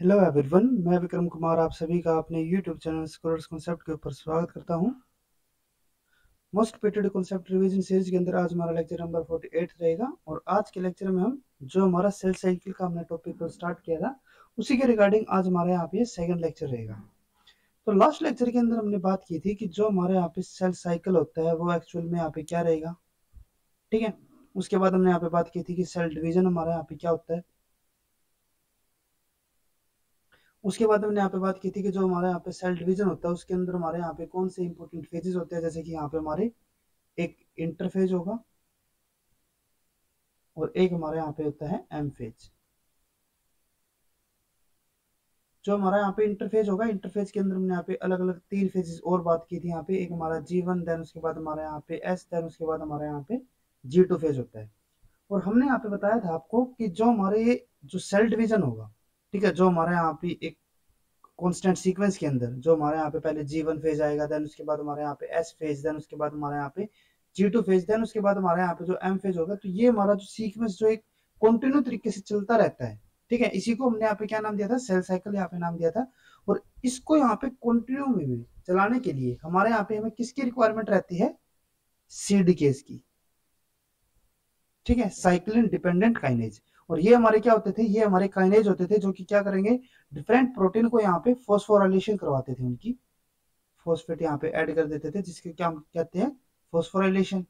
Hello everyone, मैं विक्रम कुमार आप सभी का अपने यूट्यूब चैनल स्कॉलर्स कॉन्सेप्ट के ऊपर स्वागत करता हूं। Most repeated concept revision series के अंदर आज हमारा लेक्चर नंबर 48 रहेगा और आज के लेक्चर में हम जो हमारा सेल साइकिल का हमने टॉपिक को स्टार्ट किया था उसी के रिगार्डिंग आज हमारे यहाँ पे सेकंड लेक्चर रहेगा। तो लास्ट लेक्चर के अंदर हमने बात की थी कि जो हमारे यहाँ पे सेल साइकिल होता है वो एक्चुअल में यहाँ पे क्या रहेगा। ठीक है, उसके बाद हमने यहाँ पे बात की थी कि सेल डिवीजन हमारे यहाँ पे क्या होता है। उसके बाद हमने यहाँ पे बात की थी कि जो हमारे यहाँ पे सेल डिवीजन होता है उसके अंदर हमारे यहाँ पे कौन से इंपॉर्टेंट फेजेस होते हैं, जैसे कि यहाँ पे हमारे एक इंटरफेज होगा और एक हमारे यहाँ पे होता है एम फेज। जो हमारा यहाँ पे इंटरफेज होगा, इंटरफेज के अंदर हमने यहाँ पे अलग अलग तीन फेजेस और बात की थी। यहाँ पे एक हमारा G1, देन उसके बाद हमारे यहाँ पे S, देन उसके बाद हमारे यहाँ पे G2 फेज होता है। और हमने यहाँ पे बताया था आपको कि जो हमारे ये जो सेल डिवीजन होगा, ठीक है, जो हमारे यहाँ पे एक कॉन्स्टेंट सीक्वेंस के अंदर जो हमारे यहाँ पे पहले G1 फेज आएगा, देन उसके बाद हमारे यहाँ पे S फेज, देन उसके बाद हमारे यहाँ पे G2 फेज, देन उसके बाद हमारे यहाँ पे जो M फेज होगा। तो ये हमारा जो सीक्वेंस जो एक कंटिन्यू तरीके से चलता रहता है, ठीक है, इसी को हमने यहाँ पे क्या नाम दिया था, सेल साइकिल यहाँ पे नाम दिया था। और इसको यहाँ पे कंटिन्यू में चलाने के लिए हमारे यहाँ पे हमें किसकी रिक्वायरमेंट रहती है, सीडीकेस की, ठीक है, साइक्लिन डिपेंडेंट काइनेज। और ये हमारे क्या होते थे, ये हमारे काइनेज होते थे जो कि क्या करेंगे, डिफरेंट प्रोटीन को यहाँ पे फॉस्फोराइलेशन करवाते थे, उनकी फॉस्फेट यहाँ पे ऐड कर देते थे, जिसके क्या कहते हैं, फॉस्फोराइलेशन।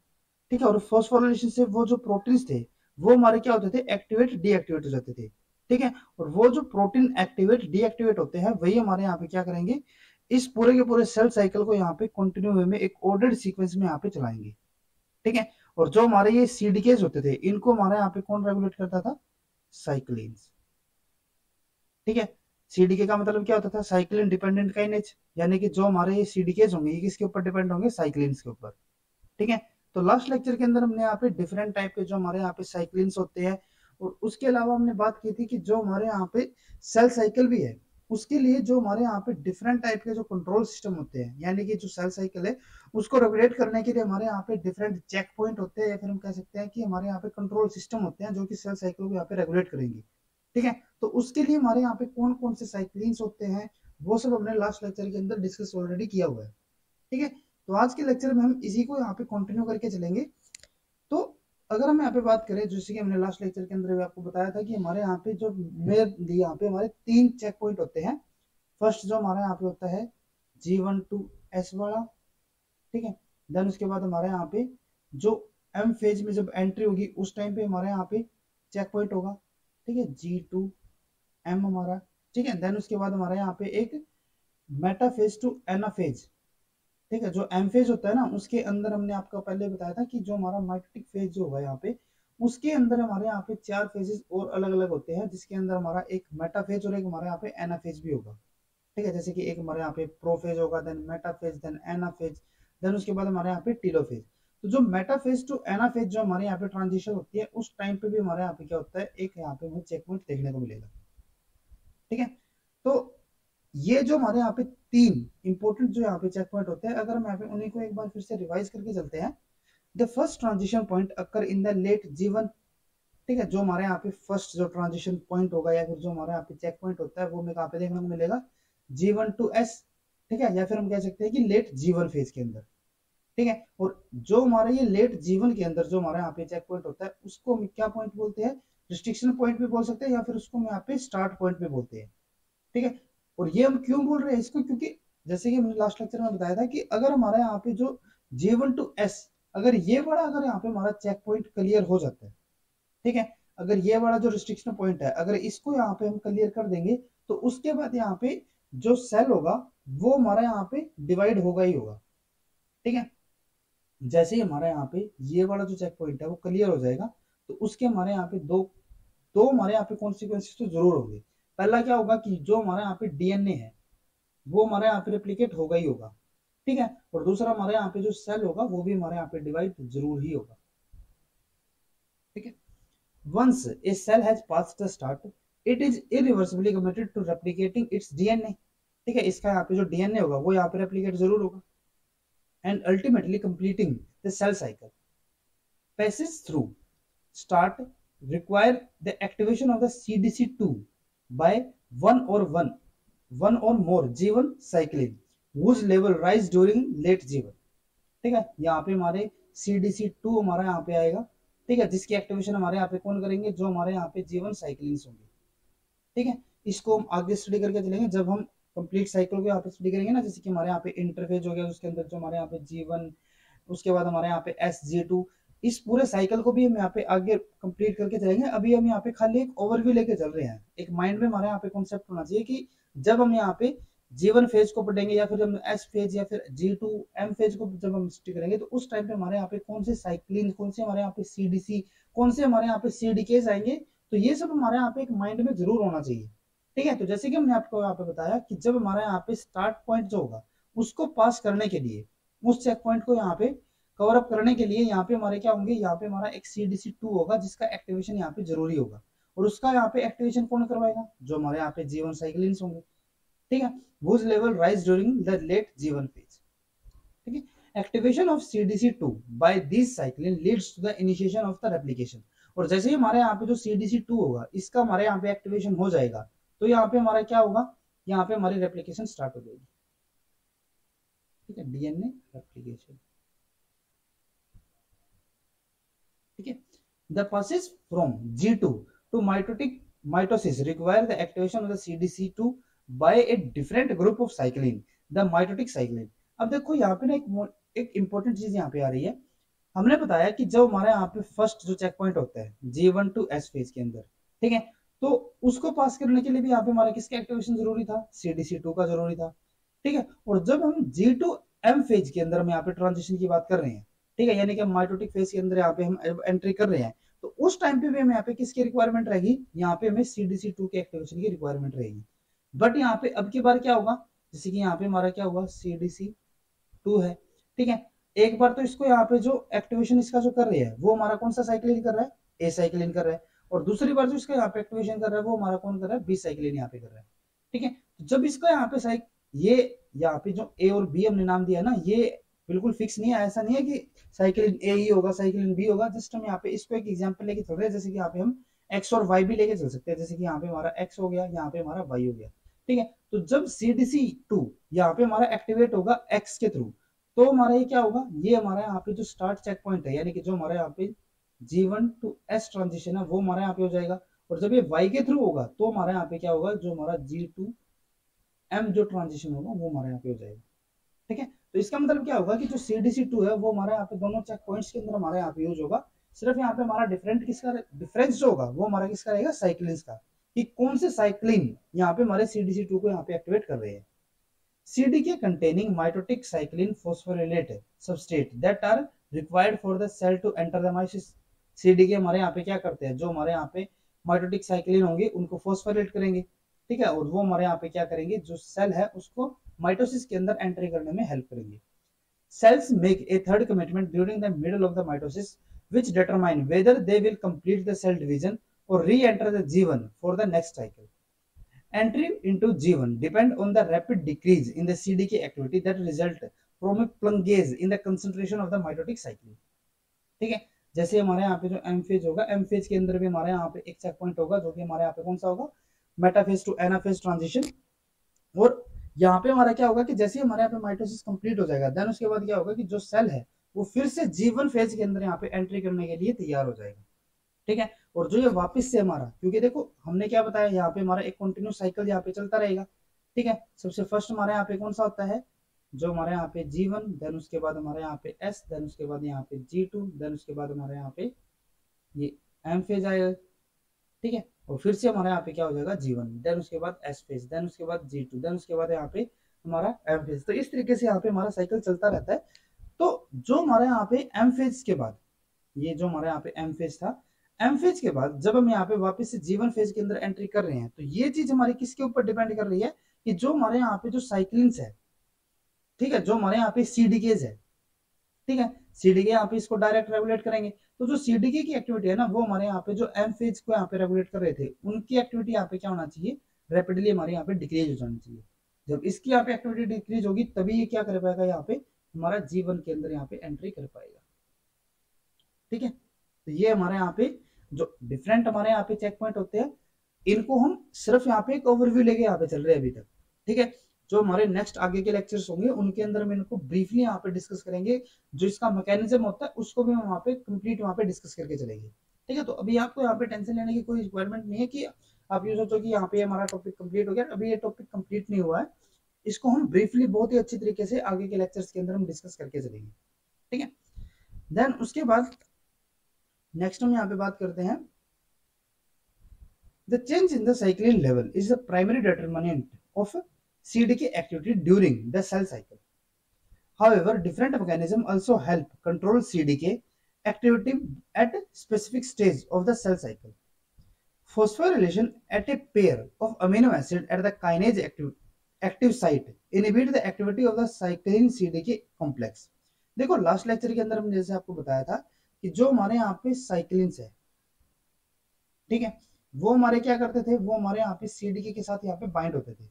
ठीक है, और फॉस्फोराइलेशन से वो जो प्रोटीन्स थे वो हमारे क्या होते थे, एक्टिवेट डीएक्टिवेट हो जाते थे। ठीक है, और वो जो प्रोटीन एक्टिवेट डीएक्टिवेट होते हैं वही हमारे यहाँ पे क्या करेंगे, इस पूरे के पूरे सेल साइकिल को यहाँ पे कंटिन्यू वे में एक ऑर्डर्ड सीक्वेंस में यहाँ पे चलाएंगे। ठीक है, और जो हमारे ये सीडीकेज होते थे इनको हमारे यहाँ पे कौन रेगुलेट करता था, साइक्लिन्स। ठीक है, सीडीके का मतलब क्या होता था, साइक्लिन डिपेंडेंट काइनेज, यानी कि जो हमारे ये सीडीकेज होंगे ये किसके ऊपर डिपेंड होंगे, साइक्लिन्स के ऊपर। ठीक है, तो लास्ट लेक्चर के अंदर हमने यहाँ पे डिफरेंट टाइप के जो हमारे यहाँ पे साइक्लिन्स होते हैं और उसके अलावा हमने बात की थी कि जो हमारे यहाँ पे सेल साइकिल भी है उसके लिए जो हमारे यहाँ पे डिफरेंट टाइप के जो कंट्रोल सिस्टम होते हैं, यानी कि जो सेल साइकिल है उसको रेगुलेट करने के लिए हमारे यहाँ पे डिफरेंट चेक पॉइंट होते हैं, या फिर हम कह सकते हैं कि हमारे यहाँ पे कंट्रोल सिस्टम होते हैं जो कि सेल साइकिल को यहाँ पे रेगुलेट करेंगे। ठीक है, तो उसके लिए हमारे यहाँ पे कौन कौन से साइक्लिन्स होते हैं वो सब हमने लास्ट लेक्चर के अंदर डिस्कस ऑलरेडी किया हुआ है। ठीक है, तो आज के लेक्चर में हम इसी को यहाँ पे कंटिन्यू करके चलेंगे। तो अगर हम यहाँ पे बात करें, जैसे कि हमने लास्ट लेक्चर के अंदर भी आपको बताया था कि हमारे यहाँ पे जो मेरे यहाँ पे हमारे तीन चेक पॉइंट होते हैं। फर्स्ट जो हमारे यहाँ पे होता है G1 to S वाला, ठीक है, देन उसके बाद हमारे यहाँ पे जो M फेज में जब एंट्री होगी उस टाइम पे हमारे यहाँ पे चेक पॉइंट होगा, ठीक है, G2 M हमारा। ठीक है, देन उसके बाद हमारे यहाँ पे एक मेटाफेज टू एनाफेज। ठीक है, जो एम फेज होता है ना उसके अंदर हमने आपको पहले बताया था कि जो हमारा माइटोटिक फेज जो होगा यहाँ पे उसके अंदर हमारे यहाँ पे चार फेजेस और अलग अलग होते हैं, जिसके अंदर हमारा एक मेटाफेज और एक हमारे यहाँ पे एनाफेज भी होगा। ठीक है, जैसे कि एक हमारे यहाँ पे प्रोफेज होगा, then metaphase, then anaphase, then उसके बाद हमारे यहाँ पे टीलोफेज। तो जो मेटाफेज टू एनाफेज जो हमारे यहाँ पे ट्रांजिशन होती है उस टाइम पे भी हमारे यहाँ पे क्या होता है, एक यहाँ पे हमें चेक पॉइंट देखने को मिलेगा। ठीक है, तो ये जो हमारे यहाँ पे तीन इंपॉर्टेंट जो यहाँ पे चेक पॉइंट होते हैं, अगर हम यहाँ पे उन्हीं को एक बार फिर से रिवाइज करके चलते हैं। The first transition point occur in the late G1। ठीक है, जो हमारे यहाँ पे फर्स्ट जो ट्रांजिशन पॉइंट होगा या फिर जो हमारे यहाँ पे चेक पॉइंट होता है वो हमें कहाँ पे देखने को मिलेगा, G1 to S। ठीक है, या फिर हम कह सकते हैं कि लेट G1 फेज के अंदर। ठीक है, और जो हमारे ये लेट G1 के अंदर जो हमारे यहाँ पे चेक पॉइंट होता है उसको हम क्या पॉइंट बोलते हैं, रिस्ट्रिक्शन पॉइंट भी बोल सकते हैं या फिर उसको हम यहाँ पे स्टार्ट पॉइंट भी बोलते हैं। ठीक है, और ये हम क्यों बोल रहे हैं इसको, क्योंकि जैसे कि हमने लास्ट लेक्चर में बताया था कि अगर हमारे यहाँ पे जो J1 to S, अगर ये वाला अगर यहाँ पे हमारा चेक पॉइंट क्लियर हो जाता है, ठीक है, अगर ये वाला जो रिस्ट्रिक्शन पॉइंट है अगर इसको यहाँ पे हम क्लियर कर देंगे तो उसके बाद यहाँ पे जो सेल होगा वो हमारा यहाँ पे डिवाइड होगा ही होगा। ठीक है, जैसे ही हमारा यहाँ पे ये वाला जो चेक पॉइंट है वो क्लियर हो जाएगा तो उसके हमारे यहाँ पे दो दो हमारे यहाँ पे कॉन्सिक्वेंसेस तो जरूर होंगे। पहला क्या होगा कि जो हमारे यहाँ पे डीएनए है वो हमारे यहाँ पे रेप्लिकेट होगा ही होगा। ठीक है, और दूसरा हमारे यहाँ पे जो सेल होगा वो भी हमारे यहाँ पे डिवाइड जरूर ही होगा। ठीक है, once a cell has passed the start it is irreversibly committed to replicating its DNA. ठीक है, इसका यहाँ पे जो डीएनए होगा वो यहाँ पे रेप्लिकेट जरूर होगा and ultimately completing the cell cycle passes through start require the activation of the CDC2 by one or more G1 cyclin whose level rise during late G1. ठीक है, यहाँ पे हमारे CDC2 हमारा यहाँ पे आएगा। ठीक है, जिसकी एक्टिवेशन हमारे यहाँ पे कौन करेंगे, जो हमारे यहाँ पे जीवन साइक्लिन्स होंगे। ठीक है, इसको हम आगे स्टडी करके चलेंगे जब हम कंप्लीट साइकिल को यहाँ पे स्टडी करेंगे ना। जैसे कि हमारे यहाँ पे इंटरफेज हो गया, उसके अंदर जो हमारे यहाँ पे जीवन, उसके बाद हमारे यहाँ पे SG2, इस पूरे साइकिल को भी हम यहाँ पे आगे कंप्लीट करके चलेंगे। अभी हम यहाँ पे खाली एक ओवरव्यू लेके चल रहे हैं। एक माइंड में हमारे यहाँ पे कॉन्सेप्ट होना चाहिए कि जब हम यहाँ पे जीवन फेज को पढ़ेंगे या फिर हम S फेज या फिर G2M फेज को जब हम स्टडी करेंगे, तो उस टाइम पे हमारे यहाँ पे कौन से साइक्लिन, कौन से हमारे यहाँ पे CDC, कौन से हमारे यहाँ पे CDKs आएंगे, तो ये सब हमारे यहाँ पे एक माइंड में जरूर होना चाहिए। ठीक है, तो जैसे कि हमने आपको यहाँ पे बताया कि जब हमारे यहाँ पे स्टार्ट पॉइंट जो होगा उसको पास करने के लिए, उस चेक पॉइंट को यहाँ पे कवर अप करने के लिए यहाँ पे हमारे क्या होंगे, यहाँ पे हमारा एक CDC2 होगा जिसका एक्टिवेशन यहाँ पे जरूरी होगा। और उसका यहाँ पे एक्टिवेशन कौन करवाएगा, जो हमारे यहाँ पे जीवन साइक्लिन्स होंगे। ठीक है, whose level rise during the late जीवन phase। ठीक है, activation of CDC2 by this cyclin leads to the initiation of the replication। और जैसे ही हमारे यहाँ पे जो CDC2 होगा इसका हमारे यहाँ पे एक्टिवेशन हो जाएगा, तो यहाँ पे हमारा क्या होगा, यहाँ पे हमारी रेप्लिकेशन स्टार्ट हो जाएगी। ठीक है, DNA रेप्लिकेशन। ठीक है, the process from G2 to mitosis require the activation of the CDC2 by a different group of cyclin, the mitotic cyclin। अब देखो यहाँ पे ना एक इंपॉर्टेंट चीज यहाँ पे आ रही है। हमने बताया कि जब हमारे यहाँ पे फर्स्ट जो चेक पॉइंट होता है G1 to S फेज के अंदर, ठीक है, तो उसको पास करने के लिए भी यहाँ पे हमारा किसका एक्टिवेशन जरूरी था, CDC2 का जरूरी था। ठीक है, और जब हम G2M फेज के अंदर हम यहाँ पे ट्रांजिशन की बात कर रहे हैं, ठीक है, यानी कि माइटोटिक फेज के अंदर यहाँ पे हम एंट्री कर रहे हैं, तो उस टाइम पे भी हमें यहाँ पे किसकी रिक्वायरमेंट रहेगी, यहाँ पे हमें CDC2 के एक्टिवेशन की रिक्वायरमेंट रहेगी। बट यहाँ पे अब की बार क्या होगा, जैसे कि यहाँ पे हमारा क्या हुआ, CDC2 है। ठीक है, एक बार तो इसको यहाँ पे जो एक्टिवेशन इसका जो कर रहे हैं वो हमारा कौन सा साइक्लिन कर रहा है, ए साइक्लिन कर रहा है। और दूसरी बार जो इसका यहाँ पे एक्टिवेशन कर रहा है वो हमारा कौन कर रहा है, बी साइक्लिन यहाँ पे कर रहा है। ठीक है, तो जब इसका यहाँ पे ये यहाँ पे जो ए और बी हमने नाम दिया ना, ये बिल्कुल फिक्स नहीं है। ऐसा नहीं है कि साइक्लिन ए ही होगा साइक्लिन बी होगा। जस्ट हम यहाँ पे इसको एक एग्जांपल लेके चल रहे हैं, जैसे कि यहाँ पे हम एक्स और वाई भी लेके चल सकते हैं। जैसे कि यहाँ पे हमारा एक्स हो गया, यहाँ पे हमारा वाई हो गया। ठीक है, तो जब CDC2 यहाँ पे हमारा एक्टिवेट होगा एक्स के थ्रू, तो हमारा ये क्या होगा, ये हमारा यहाँ पे जो स्टार्ट चेक पॉइंट है, यानी कि जो हमारा यहाँ पे G1 to S ट्रांजिशन है वो हमारे यहाँ पे हो जाएगा। और जब ये Y के थ्रू होगा तो हमारे यहाँ पे क्या होगा, जो हमारा G2M जो ट्रांजिशन होगा वो हमारे यहाँ पे हो जाएगा। ठीक है, तो इसका मतलब क्या होगा कि जो CDC2 है वो हमारे यहाँ पे दोनों चेक पॉइंट्स के अंदर हमारे यहाँ पे यूज होगा। सिर्फ यहाँ पे हमारा डिफरेंस जो होगा वो हमारा किसका रहेगा, साइक्लिन्स का, कि कौन से साइक्लिन यहाँ पे हमारे CDC2 को यहाँ पे एक्टिवेट कर रहे हैं। CDK containing mitotic cycline phosphorylate substrate that are required for the cell to enter the meiosis। CDK हमारे यहाँ पे क्या करते हैं, जो हमारे यहाँ पे माइटोटिक साइक्लिन होंगे उनको फॉस्फोराइलेट करेंगे। ठीक है, और वो हमारे यहाँ पे क्या करेंगे, जो सेल है उसको माइटोसिस के अंदर एंट्री करने में हेल्प करेंगे। Cells make a third commitment during the middle of the mitosis, which determine whether they will complete the cell division or re-enter the G1 for the next cycle। Entry into G1 depend on the rapid decrease in the CDK activity that result from a plungage in the concentration of the mitotic cycline। ठीक है, जैसे हमारे यहाँ पे जो M phase होगा, M phase के अंदर भी हमारे यहाँ पे एक चेक पॉइंट होगा जो कि हमारे यहाँ पे कौन सा होगा, मेटाफेज टू एनाफेज ट्रांजिशन। और यहाँ पे हमारा क्या होगा कि जैसे हमारे यहाँ पे माइटोसिस कंप्लीट हो जाएगा, देन उसके बाद क्या होगा कि जो सेल है वो फिर से G1 फेज के अंदर यहाँ पे एंट्री करने के लिए तैयार हो जाएगा। ठीक है, और जो ये वापस से हमारा, क्योंकि देखो हमने क्या बताया, यहाँ पे हमारा एक कंटिन्यूस साइकिल यहाँ पे चलता रहेगा। ठीक है, सबसे फर्स्ट हमारे यहाँ पे कौन सा होता है, जो हमारे यहाँ पे G1, देन उसके बाद हमारे यहाँ पे S, देन उसके बाद यहाँ पे G2, देन उसके बाद हमारे यहाँ पे ये M फेज आएगा। ठीक है, और फिर से हमारे यहाँ पे क्या हो जाएगा, G1, देन उसके बाद S फेज, देन उसके बाद G2, देन उसके बाद यहाँ पे हमारा M फेज। तो इस तरीके से यहाँ पे हमारा साइकिल चलता रहता है। तो जो हमारे यहाँ पे M फेज के बाद, ये जो हमारे यहाँ पे M फेज था, एम फेज के बाद जब हम यहाँ पे वापस से G1 फेज के अंदर एंट्री कर रहे हैं, तो ये चीज हमारी किसके ऊपर डिपेंड कर रही है, कि जो हमारे यहाँ पे जो साइक्लिन्स है, ठीक है, जो हमारे यहाँ पे CDKs है, ठीक है, CDK यहाँ पे इसको डायरेक्ट रेगुलेट करेंगे। तो जो CDK की एक्टिविटी है ना, वो हमारे यहाँ पे जो एम फेज को यहाँ पे रेगुलेट कर रहे थे, उनकी एक्टिविटी यहाँ पे क्या होना चाहिए, रैपिडली हमारे यहाँ पे डिक्रीज हो जानी चाहिए। जब इसकी यहाँ पे एक्टिविटी डिक्रीज होगी तभी ये क्या कर पाएगा, यहाँ पे हमारा G1 के अंदर यहाँ पे एंट्री कर पाएगा। ठीक है, तो ये हमारे यहाँ पे जो डिफरेंट हमारे यहाँ पे चेक पॉइंट होते हैं, इनको हम सिर्फ यहाँ पे एक ओवरव्यू लेके यहाँ पे चल रहे हैं अभी तक, ठीक है। जो हमारे नेक्स्ट आगे के लेक्चर्स होंगे उनके अंदर हम इनको ब्रीफली यहाँ पे डिस्कस करेंगे, जो इसका मैकेनिज्म होता है उसको भी हम वहाँ पे कंप्लीट वहाँ पे डिस्कस करके चलेंगे, ठीक है। तो अभी आपको यहाँ पे टेंशन लेने की कोई रिक्वायरमेंट नहीं है कि आप ये सोचो कि यहाँ पे हमारा टॉपिक कंप्लीट हो गया। अभी ये टॉपिक कंप्लीट नहीं हुआ है, इसको हम ब्रीफली बहुत ही अच्छी तरीके से आगे के लेक्चर्स के अंदर हम डिस्कस करके चलेंगे, ठीक है। देन उसके बाद नेक्स्ट हम यहाँ पे बात करते हैं, the change in the cyclin level is the primary determinant of CDK activity during the cell cycle. However, different mechanisms also help control CDK activity at specific stage of the cell cycle. Phosphorylation at a pair of amino acid at the kinase active site inhibit the activity of the cyclin CDK complex. देखो last lecture के अंदर हमने जैसे आपको बताया था कि जो हमारे यहाँ पे साइक्लिन्स है, ठीक है, वो हमारे क्या करते थे, वो हमारे यहाँ पे सीडीके के साथ यहाँ पे बाइंड होते थे,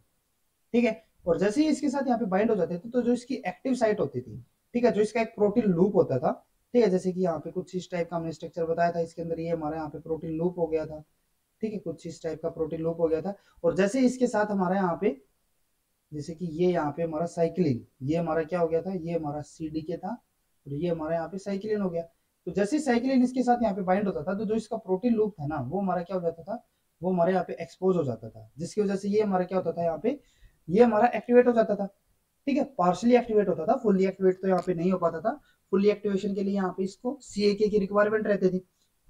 ठीक है। और जैसे ही इसके साथ यहाँ पे बाइंड हो जाते थे तो जो इसकी एक्टिव साइट होती थी, ठीक है, जो इसका एक प्रोटीन लूप होता था, ठीक है, जैसे कि यहाँ पे कुछ इस टाइप का हमने स्ट्रक्चर बताया था, इसके अंदर ये हमारे यहाँ पे प्रोटीन लूप हो गया था, ठीक है, कुछ इस टाइप का प्रोटीन लूप हो गया था। और जैसे इसके साथ हमारे यहाँ पे जैसे कि ये यहाँ पे हमारा साइक्लिन, ये हमारा क्या हो गया था, ये हमारा सीडीके था और ये हमारा यहाँ पे साइक्लिन हो गया। तो जैसे साइक्लिन इसके साथ यहाँ पे बाइंड होता था तो जो इसका प्रोटीन लूप था ना वो हमारा क्या हो जाता था, वो हमारे यहाँ पे एक्सपोज हो जाता था, जिसकी वजह से ये हमारा क्या होता था, यहाँ पे ये हमारा एक्टिवेट हो जाता था, ठीक है, पार्शली एक्टिवेट होता था, फुल्ली एक्टिवेट तो यहाँ पे नहीं हो पाता था। फुल्ली एक्टिवेशन के लिए यहाँ पे इसको सीएके की रिक्वायरमेंट रहती थी,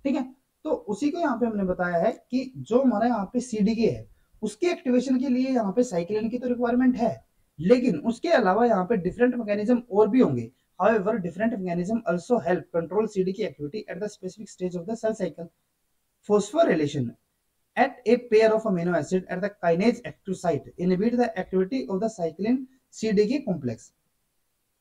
ठीक है। तो उसी को यहाँ पे हमने बताया है कि जो हमारा यहाँ पे सीडीके है उसके एक्टिवेशन के लिए यहाँ पे साइक्लिन की तो रिक्वायरमेंट है, लेकिन उसके अलावा यहाँ पे डिफरेंट मैकेनिज्म और भी होंगे। However, different mechanism also help control CDK activity at the specific stage of the cell cycle. Phosphorylation at a pair of amino acid at the kinase active site inhibit the activity of the cyclin CDK complex.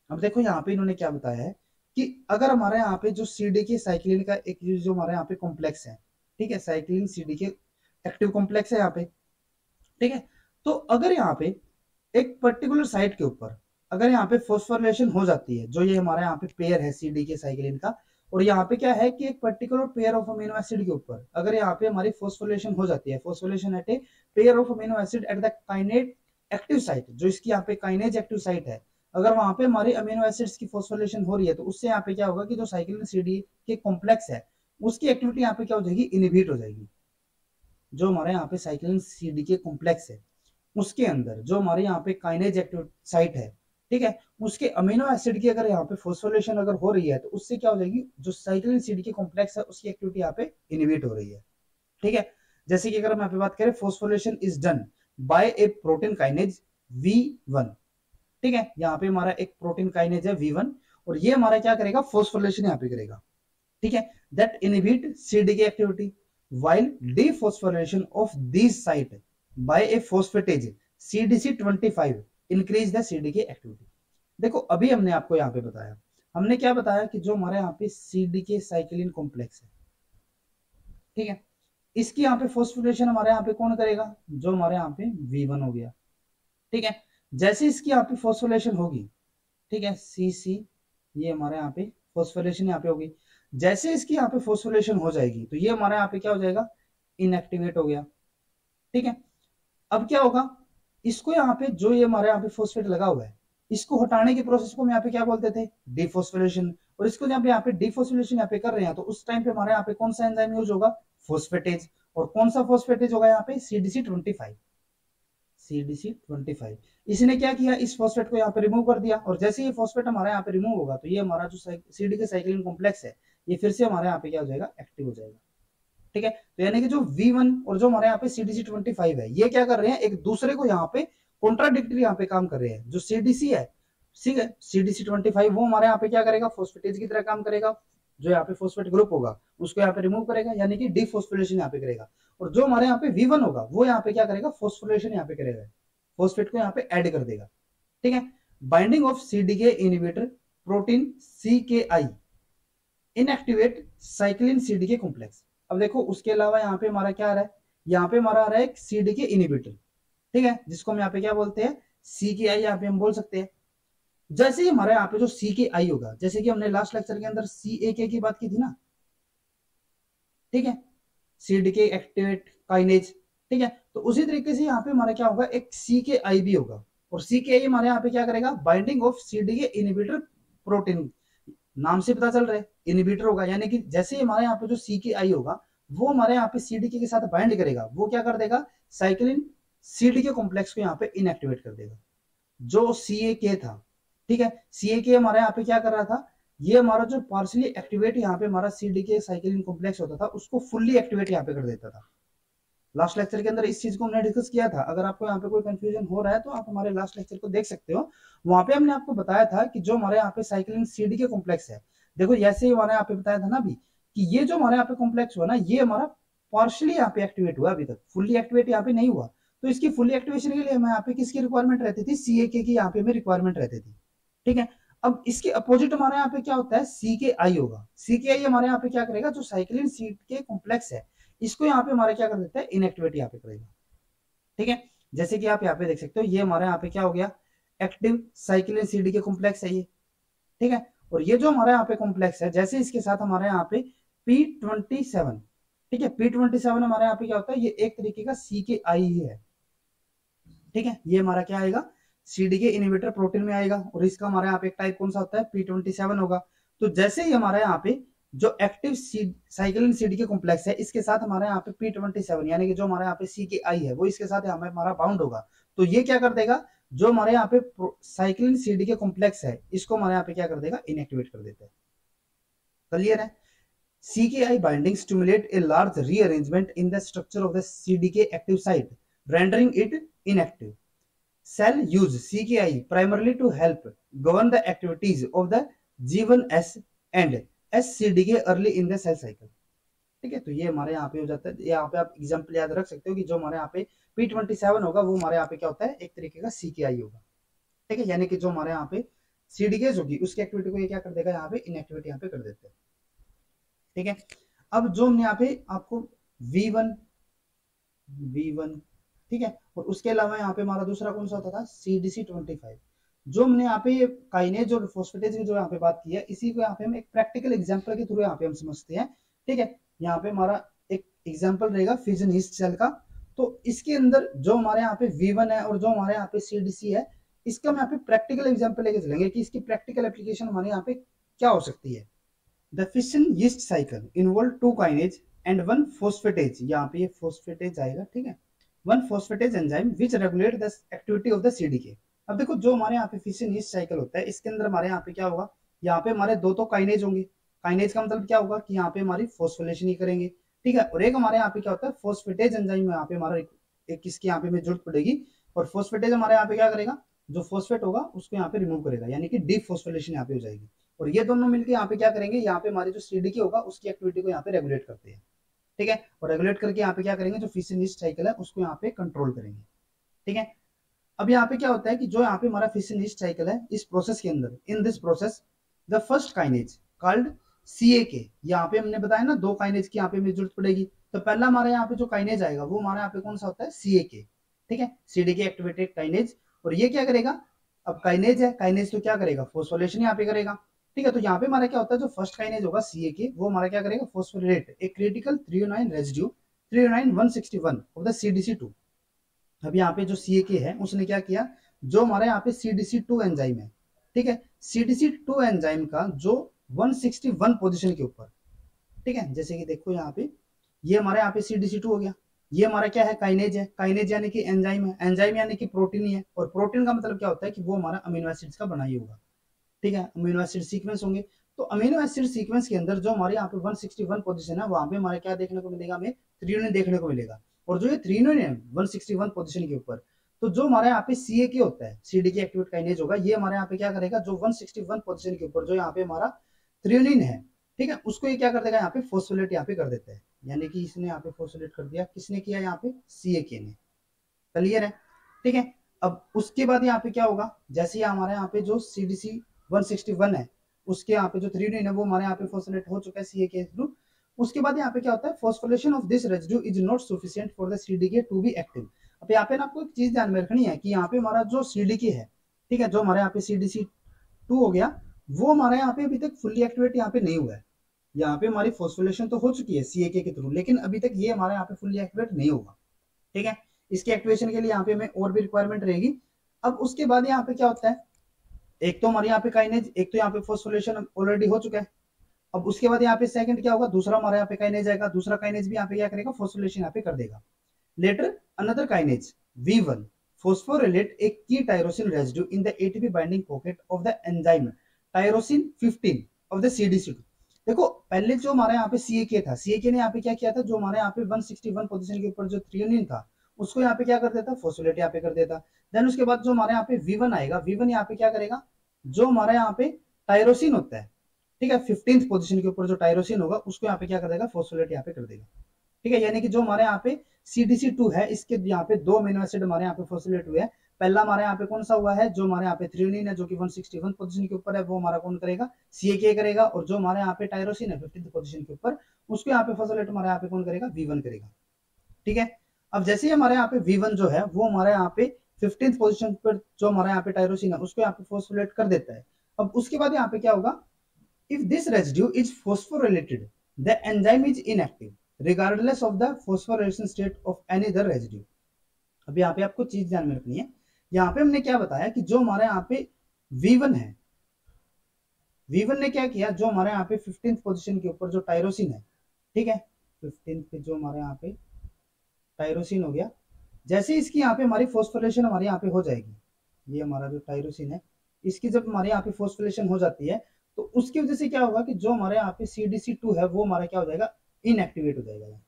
अब देखो यहाँ पे इन्होंने क्या बताया है कि अगर हमारे यहाँ पे जो CDK साइक्लिन का एक जो हमारे यहाँ पे कॉम्प्लेक्स है, ठीक है, साइक्लिन CDK एक्टिव कॉम्प्लेक्स है यहाँ पे, ठीक है। तो अगर यहाँ पे एक पर्टिकुलर साइट के ऊपर अगर यहाँ पे फॉस्फोरिलेशन हो जाती है, जो ये हमारा यहाँ पे पेयर है सीडीके साइक्लिन का, और यहाँ पे क्या है कि एक particular pair of amino acid के ऊपर अगर यहाँ पे हमारी फॉस्फोरिलेशन हो जाती है, phosphorylation at a pair of amino acid at the kinase active site, जो इसकी यहाँ पे काइनेज एक्टिव साइट है, अगर वहां पे हमारी अमीनो एसिड्स की फॉस्फोरिलेशन हो रही है तो उससे यहाँ पे क्या होगा कि जो साइक्लिन सीडी के कॉम्प्लेक्स है उसकी एक्टिविटी यहाँ पे क्या हो जाएगी, इनहिबिट हो जाएगी। जो हमारे यहाँ पे साइक्लिन सीडी के कॉम्प्लेक्स है उसके अंदर जो हमारे यहाँ पे काइनेज एक्टिव साइट है, ठीक है, उसके अमीनो एसिड की अगर यहाँ पे फॉस्फोरिलेशन अगर हो रही है तो उससे क्या हो जाएगी, जो साइक्लिन सीडी कॉम्प्लेक्स है उसकी एक्टिविटी यहाँ पे इनहिबिट हो रही है, ठीक है। जैसे कि अगर हम यहाँ पे बात करें, phosphorylation is done by A protein kinase V1, ठीक है, यहाँ पे हमारा एक प्रोटीन काइनेज है V1 और ये हमारा क्या करेगा, फॉस्फोरिलेशन यहाँ पे करेगा, ठीक है, that inhibit CDK activity while dephosphorylation of these site by a phosphatase CDC25 increase the CDK activity। देखो अभी हमने आपको यहाँ पे बताया, हमने क्या बताया कि जो हमारे यहाँ पे CDK साइक्लिन कॉम्प्लेक्स है, ठीक है, इसकी यहाँ पे फॉस्फोरिलेशन हमारे यहाँ पे कौन करेगा, जो हमारे यहाँ पे V1 हो गया, ठीक है। जैसे इसकी यहाँ पे फॉस्फोरिलेशन होगी, ठीक है, CC, ये हमारे यहाँ पे फॉस्फोरिलेशन यहाँ पे होगी, जैसे इसकी यहाँ पे फॉस्फोरिलेशन हो जाएगी तो ये हमारे यहाँ पे क्या हो जाएगा, इनएक्टिवेट हो गया, ठीक है। अब क्या होगा, इसको यहाँ पे जो ये हमारे यहाँ पे फॉस्फेट लगा हुआ है इसको हटाने के प्रोसेस को हम यहाँ पे क्या बोलते थे, डिफॉस्फोरिलेशन। और इसको जब यहाँ पे डिफॉस्फोरिलेशन यहाँ पे कर रहे हैं तो उस टाइम पे हमारे यहाँ पे कौन सा एंजाइम यूज होगा, फॉस्फेटेज। और कौन सा फॉस्फेटेज होगा यहाँ पे, CDC25। CDC25 इसने क्या किया, इस फॉस्फेट को यहाँ पे रिमूव कर दिया, और जैसे ये फॉस्फेट हमारे यहाँ पे रिमूव होगा तो ये हमारा जो सीडी के साइक्लिन कॉम्प्लेक्स है ये फिर से हमारे यहाँ पे क्या हो जाएगा, एक्टिव हो जाएगा, ठीक है। तो यानी कि जो V1 और जो हमारे यहाँ पे CDC25 है ये क्या कर रहे हैं, एक दूसरे को यहाँ पे कॉन्ट्राडिक्टरी यहाँ पे काम कर रहे हैं। जो CDC है, ठीक है, CDC25 वो हमारे यहाँ पे क्या करेगा, फॉस्फेटेज की तरह काम करेगा, जो यहाँ पे फॉस्फेट ग्रुप होगा उसको यहाँ पे रिमूव करेगा, यानी कि डिफॉस्फोरिलेशन यहाँ पे करेगा। और जो हमारे यहाँ पे V1 होगा वो यहाँ पे क्या करेगा, फॉस्फोरिलेशन यहाँ पे करेगा, फॉस्फेट को यहाँ पे ऐड कर देगा, ठीक है। Binding of CDK inhibitor protein CKI inactivate cyclin CDK complex. अब देखो उसके अलावा यहाँ पे हमारा क्या आ रहा है, यहाँ पे हमारा आ रहा है CDK इनहिबिटर, ठीक है, जिसको हम यहाँ पे क्या बोलते हैं, CKI यहाँ पे हम बोल सकते हैं। जैसे ही हमारे यहाँ पे जो CKI होगा, जैसे कि हमने लास्ट लेक्चर के अंदर CAK की बात की थी ना, ठीक है, CDK एक्टिवेट काइनेज, ठीक है। तो उसी तरीके से यहाँ पे हमारा क्या होगा, एक सी के आई भी होगा, और सी के आई हमारे यहाँ पे क्या करेगा, बाइंडिंग ऑफ सीडी के इनहिबिटर प्रोटीन, नाम से पता चल रहा है इनहिबिटर होगा, यानी कि जैसे हमारे यहाँ पे जो सी के आई होगा वो हमारे यहाँ पे सीडीके के साथ बाइंड करेगा, वो क्या कर देगा, साइक्लिन सीडीके कॉम्प्लेक्स को यहाँ पे इनएक्टिवेट कर देगा, जो सी ए के था। ठीक है, सी ए के हमारे यहाँ पे क्या कर रहा था, ये हमारा जो पार्शली एक्टिवेट यहाँ पे हमारा सीडीके साइक्लिन कॉम्प्लेक्स होता था उसको फुल्ली एक्टिवेट यहाँ पे कर देता था। लास्ट लेक्चर के अंदर इस चीज को हमने डिस्कस किया था, अगर आपको यहाँ पे कोई कंफ्यूजन हो रहा है तो आप हमारे लास्ट लेक्चर को देख सकते हो, वहां पे हमने आपको बताया था कि जो हमारे यहाँ पे साइक्लिन सीडी के कॉम्प्लेक्स है, देखो जैसे ही हमारे यहाँ पे बताया था ना अभी कि ये जो हमारे यहाँ पे कॉम्प्लेक्स हुआ ना, ये हमारा पार्शली यहाँ पे एक्टिवेट हुआ, अभी तक फुल्ली एक्टिवेट यहाँ पे नहीं हुआ, तो इसकी फुल्ली एक्टिवेशन के लिए हमें यहाँ पे किसकी रिक्वायरमेंट रहती थी, सीएके की यहाँ पे हमें रिक्वायरमेंट रहती थी। ठीक है, अब इसके अपोजिट हमारे यहाँ पे क्या होता है, सी के आई होगा, सी के आई हमारे यहाँ पे क्या करेगा, जो साइक्लिन सीड के कॉम्प्लेक्स है इसको यहाँ पे हमारे क्या कर देता है, इनएक्टिवेट यहाँ पे करेगा। ठीक है, जैसे कि आप यहाँ पे देख सकते हो, ये हमारे यहाँ पे क्या हो गया, एक्टिव साइक्लिन सीडी के कॉम्प्लेक्स है ये। ठीक है, और ये जो हमारे यहाँ पे कॉम्प्लेक्स है, जैसे इसके साथ हमारे यहाँ पे P27, ठीक है, P27 हमारे यहाँ पे क्या होता है, ये एक तरीके का सी के आई ही है। ठीक है, ये हमारा क्या आएगा, सीडी के इनहिबिटर प्रोटीन में आएगा, और इसका हमारे यहाँ पे एक टाइप कौन सा होता है, P27 होगा। तो जैसे ही हमारे यहाँ पे जो एक्टिव साइक्लिन सीडी के कॉम्प्लेक्स है इसके साथ हमारे यहाँ पे P27 यानी कि जो हमारे यहाँ पे सी के आई है वो इसके साथ हमारा बाउंड होगा, तो ये क्या कर देगा, जो हमारे यहाँ पे साइक्लिन सीडी के कॉम्प्लेक्स है इसको हमारे यहाँ पे क्या कर देगा, इनएक्टिवेट कर देता है। क्लियर है, CKI binding stimulate a large rearrangement in the structure of the CDK active site, rendering it inactive. Cell use CKI primarily to help govern the activities of the G1S and SCDK early in the cell cycle. ठीक है, तो ये हमारे यहाँ पे हो जाता है, यहाँ पे आप एग्जाम्पल याद रख सकते हो कि जो हमारे यहाँ पे P27 होगा वो हमारे यहाँ पे क्या होता है, एक तरीके का CKI होगा। ठीक है, यानी कि जो हमारे यहाँ पे CDK होगी उसकी एक्टिविटी को ये क्या कर देगा, यहाँ पे इनएक्टिवेट यहाँ पे कर देते हैं। ठीक है, अब जो हमने यहाँ पे आपको V1 ठीक है, और उसके अलावा यहाँ पे हमारा दूसरा कौन सा होता था, CDC25, जो हमने यहाँ पे काइनेज और फोस्फेटेज की जो यहाँ पे बात की है, इसी को यहाँ पे हम एक प्रैक्टिकल एग्जांपल के थ्रू यहाँ पे हम समझते हैं। ठीक है, यहाँ पे हमारा एक एग्जांपल रहेगा फिजन ईस्ट सेल का, तो इसके अंदर जो हमारे यहाँ पे V1 है और जो हमारे यहाँ पे CDC है, इसका हम यहाँ पे प्रैक्टिकल एग्जाम्पल लेके चलेंगे कि इसकी प्रैक्टिकल एप्लीकेशन हमारे यहाँ पे क्या हो सकती है। The fission yeast cycle involve two kinase and one phosphatase, यहाँ पे ये phosphatase आएगा। ठीक है, one phosphatase enzyme which regulate the activity of the CDK। अब देखो जो हमारे यहाँ पे fission yeast cycle होता है इसके अंदर हमारे यहाँ पे क्या होगा, यहाँ पे हमारे दो तो काइनेज होंगे, काइनेज का मतलब क्या होगा कि यहाँ पे हमारी फोस्फोलेशन ही करेंगे। ठीक है, और एक हमारे यहाँ पे क्या होता है, फोस्फेटेज एंजाइम, यहाँ पे हमारा एक किसकी यहाँ पे में जरूरत पड़ेगी, और फोस्फेटेज हमारे यहाँ पे क्या करेगा, जो फोस्फेट होगा उसको यहाँ पे रिमूव करेगा, यानी कि डीफोस्फोलेशन यहाँ पे हो जाएगी, और ये दोनों मिलकर यहाँ पे क्या करेंगे, यहाँ पे हमारी जो सीडीके होगा उसकी एक्टिविटी को यहाँ पे रेगुलेट करते हैं। ठीक है, और रेगुलेट करके यहाँ पे क्या करेंगे, जो फिशन ईस्ट साइकिल है उसको यहाँ पे कंट्रोल करेंगे। ठीक है, अब यहाँ पे क्या होता है कि जो यहाँ पे हमारा फिशन ईस्ट साइकिल है, इस प्रोसेस के अंदर, in this process the first kinase called CAK, यहाँ पे हमने बताया ना दो काइनेज की यहाँ पे जरूरत पड़ेगी, तो पहला हमारे यहाँ पे जो काइनेज आएगा वो हमारे यहाँ पे कौन सा होता है, CAK। ठीक है, सीडीके एक्टिवेटेड काइनेज, और ये क्या करेगा, अब काइनेज है, काइनेज तो क्या करेगा, फोस्फोलेशन यहाँ पे करेगा। ठीक है, तो यहाँ पे हमारा क्या होता है, जो फर्स्ट काइनेज होगा CAK वो हमारा क्या करेगा, फोस्फोरेट एक critical 309 residue 309 of the CDC2। अब यहाँ पे जो CAK है उसने क्या किया, जो हमारे यहाँ पे CDC2 एंजाइम है, ठीक है, CDC2 एंजाइम का जो 161 पोजीशन के ऊपर, ठीक है, जैसे कि देखो यहाँ पे ये हमारे यहाँ पे CDC2 हो गया, ये हमारा क्या है, काइनेज है, काइनेज यानी कि एंजाइम है, एंजाइम यानी कि प्रोटीन ही है, और प्रोटीन का मतलब क्या होता है कि वो हमारा अमीनो एसिड्स का बना ही होगा। ठीक है, अमीनो एसिड सीक्वेंस होंगे, तो अमीनो एसिड सीक्वेंस के अंदर जो हमारे यहाँ पे 161 पोजीशन है वहां पे हमारे क्या देखने को मिलेगा, हमें थ्रीओनिन देखने को मिलेगा, और जो ये थ्रीओनिन है 161 पोजीशन के ऊपर, तो जो हमारे यहाँ पे CAK होता है, सीडीके एक्टिवेट काइनेज होगा, ये हमारे यहाँ पे क्या करेगा, जो 161 पोजीशन के ऊपर जो यहाँ पे हमारा थ्रीओनिन है, ठीक है, उसको ये क्या कर देगा, यहाँ पे फोस्फोलेट यहाँ पे कर देता है, यानी कि इसने यहाँ पे फोस्फोलेट कर दिया, किसने किया, यहाँ पे CAK ने। क्लियर है, ठीक है, अब उसके बाद यहाँ पे क्या होगा, जैसे हमारे यहाँ पे जो CDC 161 है उसके यहाँ पे जो थ्रीओनिन है वो हमारे यहाँ पे फोस्फोलेट हो चुका है CAK के थ्रू। उसके बाद यहाँ पे क्या होता है, phosphorylation of this residue is not sufficient for the CDK to be active. अब यहाँ पे ना आपको एक चीज ध्यान में रखनी है कि यहाँ पे हमारा जो CDK है, ठीक है, जो हमारे यहाँ पे CDC2 हो गया, वो हमारे यहाँ पे अभी तक फुल्ली एक्टिवेट यहाँ पे नहीं हुआ है, यहाँ पे हमारी फोस्फोलेशन तो हो चुकी है CAK के थ्रू, लेकिन अभी तक ये हमारे यहाँ पे फुल्ली एक्टिवेट नहीं होगा। ठीक है, इसके एक्टिवेशन के लिए यहाँ पे हमें और भी रिक्वायरमेंट रहेगी। अब उसके बाद यहाँ पे क्या होता है, एक तो हमारे यहाँ पे काइनेज, एक तो यहाँ पे फॉस्फोरिलेशन ऑलरेडी हो चुका है। अब उसके बाद यहाँ पे सेकंड क्या होगा, दूसरा हमारे यहाँ पे काइनेज आएगा, दूसरा काइनेज भी यहाँ पे क्या करेगा, फॉस्फोरिलेशन यहाँ पे कर देगा। Later another kinase V1 phosphorylate a key tyrosine residue in the ATP binding pocket of the enzyme tyrosine 15 of the CDC2। देखो पहले जो हमारे यहाँ पे CAK था, CAK ने यहाँ पे क्या किया था, जो हमारे यहाँ पे 161 पोजीशन के ऊपर जो थ्रियोनिन था उसको यहाँ पे क्या कर देता, फॉस्फोलेट यहाँ पे कर देता। देन उसके बाद जो हमारे यहाँ पे V1 आएगा, V1 यहाँ पे क्या करेगा, जो हमारे यहाँ पे टायरोसिन होता है, ठीक है, 15th पोजीशन के ऊपर जो टायरोसिन होगा उसको यहाँ पे क्या कर देगा, फॉस्फोलेट यहाँ पे कर देगा। ठीक है, यानी कि जो हमारे यहाँ पे CDC2 है, इसके यहाँ पे दो अमीनो एसिड हमारे यहाँ पे फॉस्फोलेट हुए हैं। पहला हमारे यहाँ पे कौन सा हुआ है, जो हमारे यहाँ पे थ्रियोनिन है जो कि 161 पोजीशन के ऊपर है, वो हमारा कौन करेगा, CAK करेगा। और जो हमारे यहाँ पे टायरोसिन है 15th पोजीशन के ऊपर, उसको यहाँ पे फॉस्फोलेट हमारे यहाँ पे कौन करेगा, V1 करेगा। ठीक है, अब जैसे ही हमारे यहाँ पे V1 जो है वो हमारे यहाँ पे 15th पोजीशन पर जो हमारे यहाँ पे टायरोसिन है उसको यहाँ पे फॉस्फोलेट कर देता है। अब उसके बाद यहाँ पे क्या होगा, if this residue is phosphorylated the enzyme is inactive regardless of the phosphorylation state of any other residue। अब यहाँ पे आपको चीज ध्यान में रखनी है, यहाँ पे हमने क्या बताया कि जो हमारे यहाँ पे V1 है, V1 ने क्या किया, जो हमारे यहाँ पे 15th पोजीशन के ऊपर जो टायरोसिन है, ठीक है, 15th पे जो हमारे यहाँ पे टायरोसिन हो गया, जैसे इसकी यहाँ पे हमारी फॉस्फोरिलेशन हमारे यहाँ पे हो जाएगी, ये हमारा जो टायरोसिन है इसकी जब हमारे यहाँ पे फॉस्फोरिलेशन हो जाती है तो उसकी वजह से क्या होगा कि जो हमारे यहाँ पे CDC2 है वो हमारा क्या हो जाएगा, इनएक्टिवेट हो जाएगा,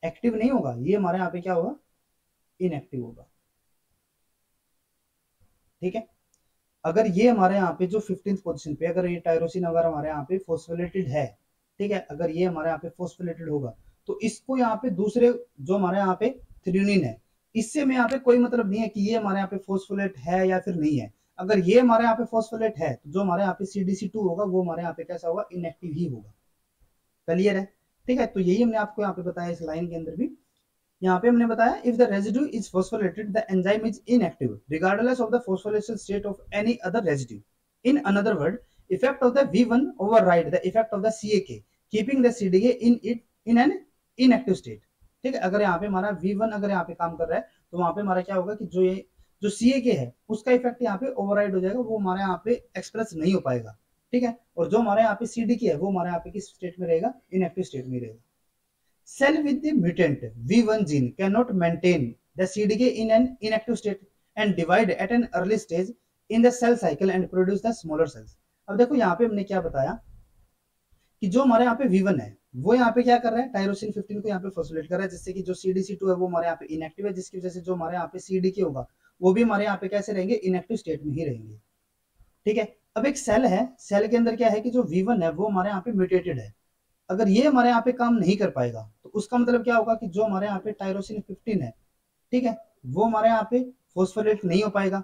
एक्टिव नहीं होगा, ये हमारे यहाँ पे क्या होगा, इनएक्टिव होगा। ठीक है, अगर ये हमारे यहाँ पे जो 15th पोजीशन पे अगर ये टायरोसिन अगर हमारे यहाँ पे फॉस्फोलेटेड है, ठीक है, अगर ये हमारे यहाँ पे फॉस्फोलेटेड होगा तो इसको यहाँ पे दूसरे जो हमारे यहाँ पे थ्रियोनिन है, इससे में यहाँ पे कोई मतलब नहीं है कि ये हमारे यहाँ पे फॉस्फोलेट है या फिर नहीं है। अगर ये हमारे यहाँ पे फॉस्फोलेट है तो जो हमारे यहाँ पे CDC2 होगा वो हमारे यहाँ पे कैसा होगा, इनएक्टिव ही होगा। क्लियर है, ठीक है, तो यही हमने आपको यहाँ पे बताया इस लाइन के अंदर भी। यहाँ पे हमने बताया if the residue is phosphorylated the enzyme is inactive regardless of the phosphorylation state of any other residue. In another word, effect of the V1 override the effect of the CAK keeping the CDK in an inactive state. ठीक है, अगर यहाँ पे हमारा V1 अगर यहाँ पे काम कर रहा है तो वहां पे हमारा क्या होगा कि जो CAK है उसका इफेक्ट यहाँ पे ओवरराइड हो जाएगा, वो हमारे यहाँ पे एक्सप्रेस नहीं हो पाएगा। ठीक है, और जो हमारे यहाँ पे CDK है वो हमारे यहाँ पे किस स्टेट में रहेगा, इनएक्टिव स्टेट में रहेगा। Cell with the mutant V1 gene cannot maintain the CDK in an inactive state and divide at an early stage in the cell cycle and produce the smaller cells। अब देखो यहाँ पे हमने क्या बताया कि जो हमारे यहाँ पे V1 है वो यहाँ पे क्या कर रहा है, टायरोसिन 15 को यहाँ पे फॉस्फोलेट कर रहा है, जिससे कि जो CDC2 है वो हमारे यहाँ पे इनएक्टिव है, जिसकी वजह से जो हमारे यहाँ पे CDK होगा वो भी हमारे यहाँ पे कैसे रहेंगे, इनएक्टिव स्टेट में ही रहेंगे। ठीक है, अब एक सेल है, सेल के अंदर क्या है कि जो V1 है वो हमारे यहाँ पे म्यूटेटेड है, अगर ये हमारे यहाँ पे काम नहीं कर पाएगा तो उसका मतलब क्या होगा कि जो हमारे यहाँ पे टायरोसिन 15 है, ठीक है, वो हमारे यहाँ पे फॉस्फोलेट नहीं हो पाएगा।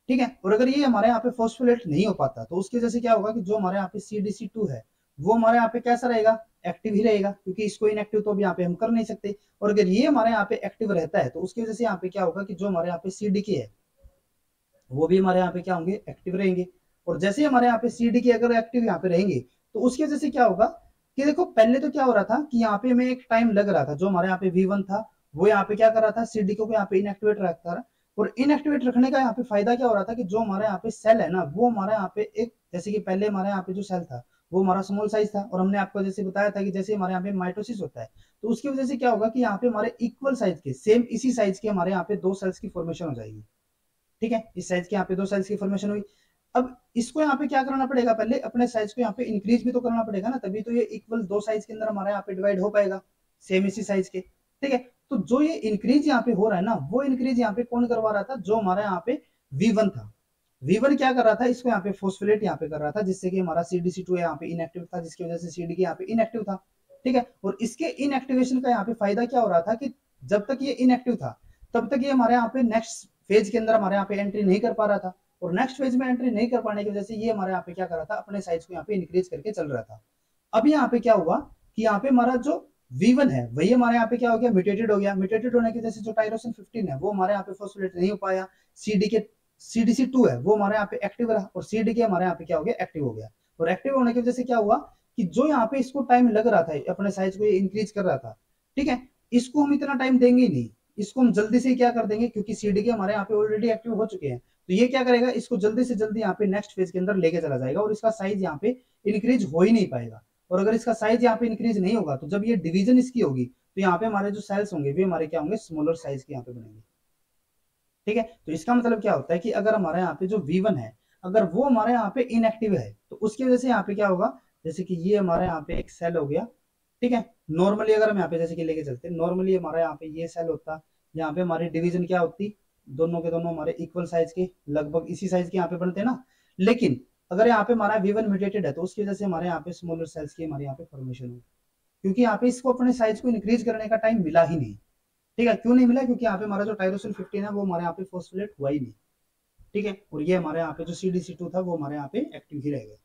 ठीक है, और अगर ये हमारे यहाँ पे फॉस्फोलेट नहीं हो पाता तो उसकी वजह से क्या होगा कि जो हमारे यहाँ पे CDC2 है वो हमारे यहाँ पे कैसा रहेगा, एक्टिव ही रहेगा, क्योंकि इसको इनएक्टिव तो अभी यहाँ पे हम कर नहीं सकते। और अगर ये हमारे यहाँ पे एक्टिव रहता है तो उसकी वजह से यहाँ पे क्या होगा कि जो हमारे यहाँ पे CDK है वो भी हमारे यहाँ पे क्या होंगे, एक्टिव रहेंगे। और जैसे हमारे यहाँ पे CDK अगर एक्टिव यहाँ पे रहेंगे तो उसकी वजह से क्या होगा कि देखो पहले तो क्या हो रहा था कि यहाँ पे हमें एक टाइम लग रहा था, जो हमारे यहाँ पे V1 था वो यहाँ पे क्या कर रहा था, CDK को यहाँ पे इनएक्टिवेट रखता रहा। और इनएक्टिवेट रखने का यहाँ पे फायदा क्या हो रहा था कि जो हमारे यहाँ पे सेल है ना वो हमारे यहाँ पे एक, जैसे कि पहले हमारे यहाँ पे जो सेल था वो हमारा स्मॉल साइज था, और हमने आपको जैसे बताया था कि जैसे हमारे यहाँ पे माइटोसिस होता है तो उसकी वजह से क्या होगा कि यहाँ पे हमारे इक्वल साइज के, सेम इसी साइज के हमारे यहाँ पे दो सेल्स की फॉर्मेशन हो जाएगी। ठीक है, इस साइज के यहाँ पे दो साइज की फॉर्मेशन हुई। अब इसको यहाँ पे क्या करना पड़ेगा, पहले अपने साइज को यहाँ पे इंक्रीज भी तो करना पड़ेगा ना, तभी तो ये इक्वल दो साइज के अंदर हमारे यहाँ पे डिवाइड हो पाएगा, सेम इसी साइज के। ठीक है, तो जो ये इंक्रीज यहाँ पे हो रहा है ना, वो इंक्रीज यहाँ पे कौन करवा रहा था, जो हमारा यहाँ पे V1 था। V1 क्या कर रहा था, इसको यहाँ पे फॉस्फोलेट यहाँ पे कर रहा था, जिससे कि हमारा CDC2 यहाँ पे इनएक्टिव था, जिसकी वजह से CDK यहाँ पे इनएक्टिव था। ठीक है, और इसके इनएक्टिवेशन का यहाँ पे फायदा क्या हो रहा था कि जब तक ये इनएक्टिव था तब तक ये हमारे यहाँ पे नेक्स्ट फेज के अंदर हमारे यहाँ पे एंट्री नहीं कर पा रहा था, और नेक्स्ट फेज में एंट्री नहीं कर पाने की वजह से ये हमारे यहाँ पे क्या कर रहा था, अपने साइज को यहाँ पे इंक्रीज करके चल रहा था। अब यहाँ पे क्या हुआ कि यहाँ पे हमारा जो V1 है वही हमारे यहाँ पे क्या हो गया, म्यूटेटेड हो गया। म्यूटेटेड होने की वजह से जो टायरोसिन 15 है वो हमारे यहाँ पे फॉस्फोलेट नहीं हो पाया, CDC2 है वो हमारे यहाँ पे एक्टिव रहा, और CDK हमारे यहाँ पे क्या हो गया, एक्टिव हो गया। और एक्टिव होने की वजह से क्या हुआ कि जो यहाँ पे इसको टाइम लग रहा था अपने साइज को इंक्रीज कर रहा था, ठीक है, इसको हम इतना टाइम देंगे ही नहीं, इसको हम जल्दी से क्या कर देंगे, क्योंकि सीडीके हमारे यहाँ पे ऑलरेडी एक्टिव हो चुके हैं, तो ये क्या करेगा, इसको जल्दी से जल्दी यहाँ पे नेक्स्ट फेज के अंदर लेके चला जाएगा और इसका साइज यहाँ पे इंक्रीज हो ही नहीं पाएगा। और अगर इसका साइज यहाँ पे इंक्रीज नहीं होगा तो जब ये डिवीजन इसकी होगी तो यहाँ पे हमारे जो सेल्स होंगे वे हमारे क्या होंगे, स्मॉलर साइज के यहाँ पे बनेंगे। ठीक है, तो इसका मतलब क्या होता है कि अगर हमारे यहाँ पे जो V1 है अगर वो हमारे यहाँ पे इनएक्टिव है तो उसकी वजह से यहाँ पे क्या होगा, जैसे कि ये हमारे यहाँ पे एक सेल हो गया। ठीक है, नॉर्मली अगर हम यहाँ पे जैसे कि लेके चलते हैं, नॉर्मली हमारा यहाँ पे ये सेल होता, यहाँ पे हमारी डिवीजन क्या होती, दोनों के दोनों हमारे इक्वल साइज के, लगभग इसी साइज के यहाँ पे बनते हैं ना। लेकिन अगर यहाँ पे हमारा V1 म्यूटेटेड है तो उसकी वजह से हमारे यहाँ पे स्मॉलर सेल्स की हमारे यहाँ पे फॉर्मेशन होगी, क्योंकि यहाँ पे इसको अपने साइज को इंक्रीज करने का टाइम मिला ही नहीं। ठीक है, क्यों नहीं मिला, क्योंकि यहाँ पे हमारा जो टायरोसिन 15 है वो हमारे यहाँ पे फॉस्फोलेट हुआ ही नहीं। ठीक है, और ये हमारे यहाँ पे जो CDC2 था वो हमारे यहाँ पे एक्टिव ही रहेगा।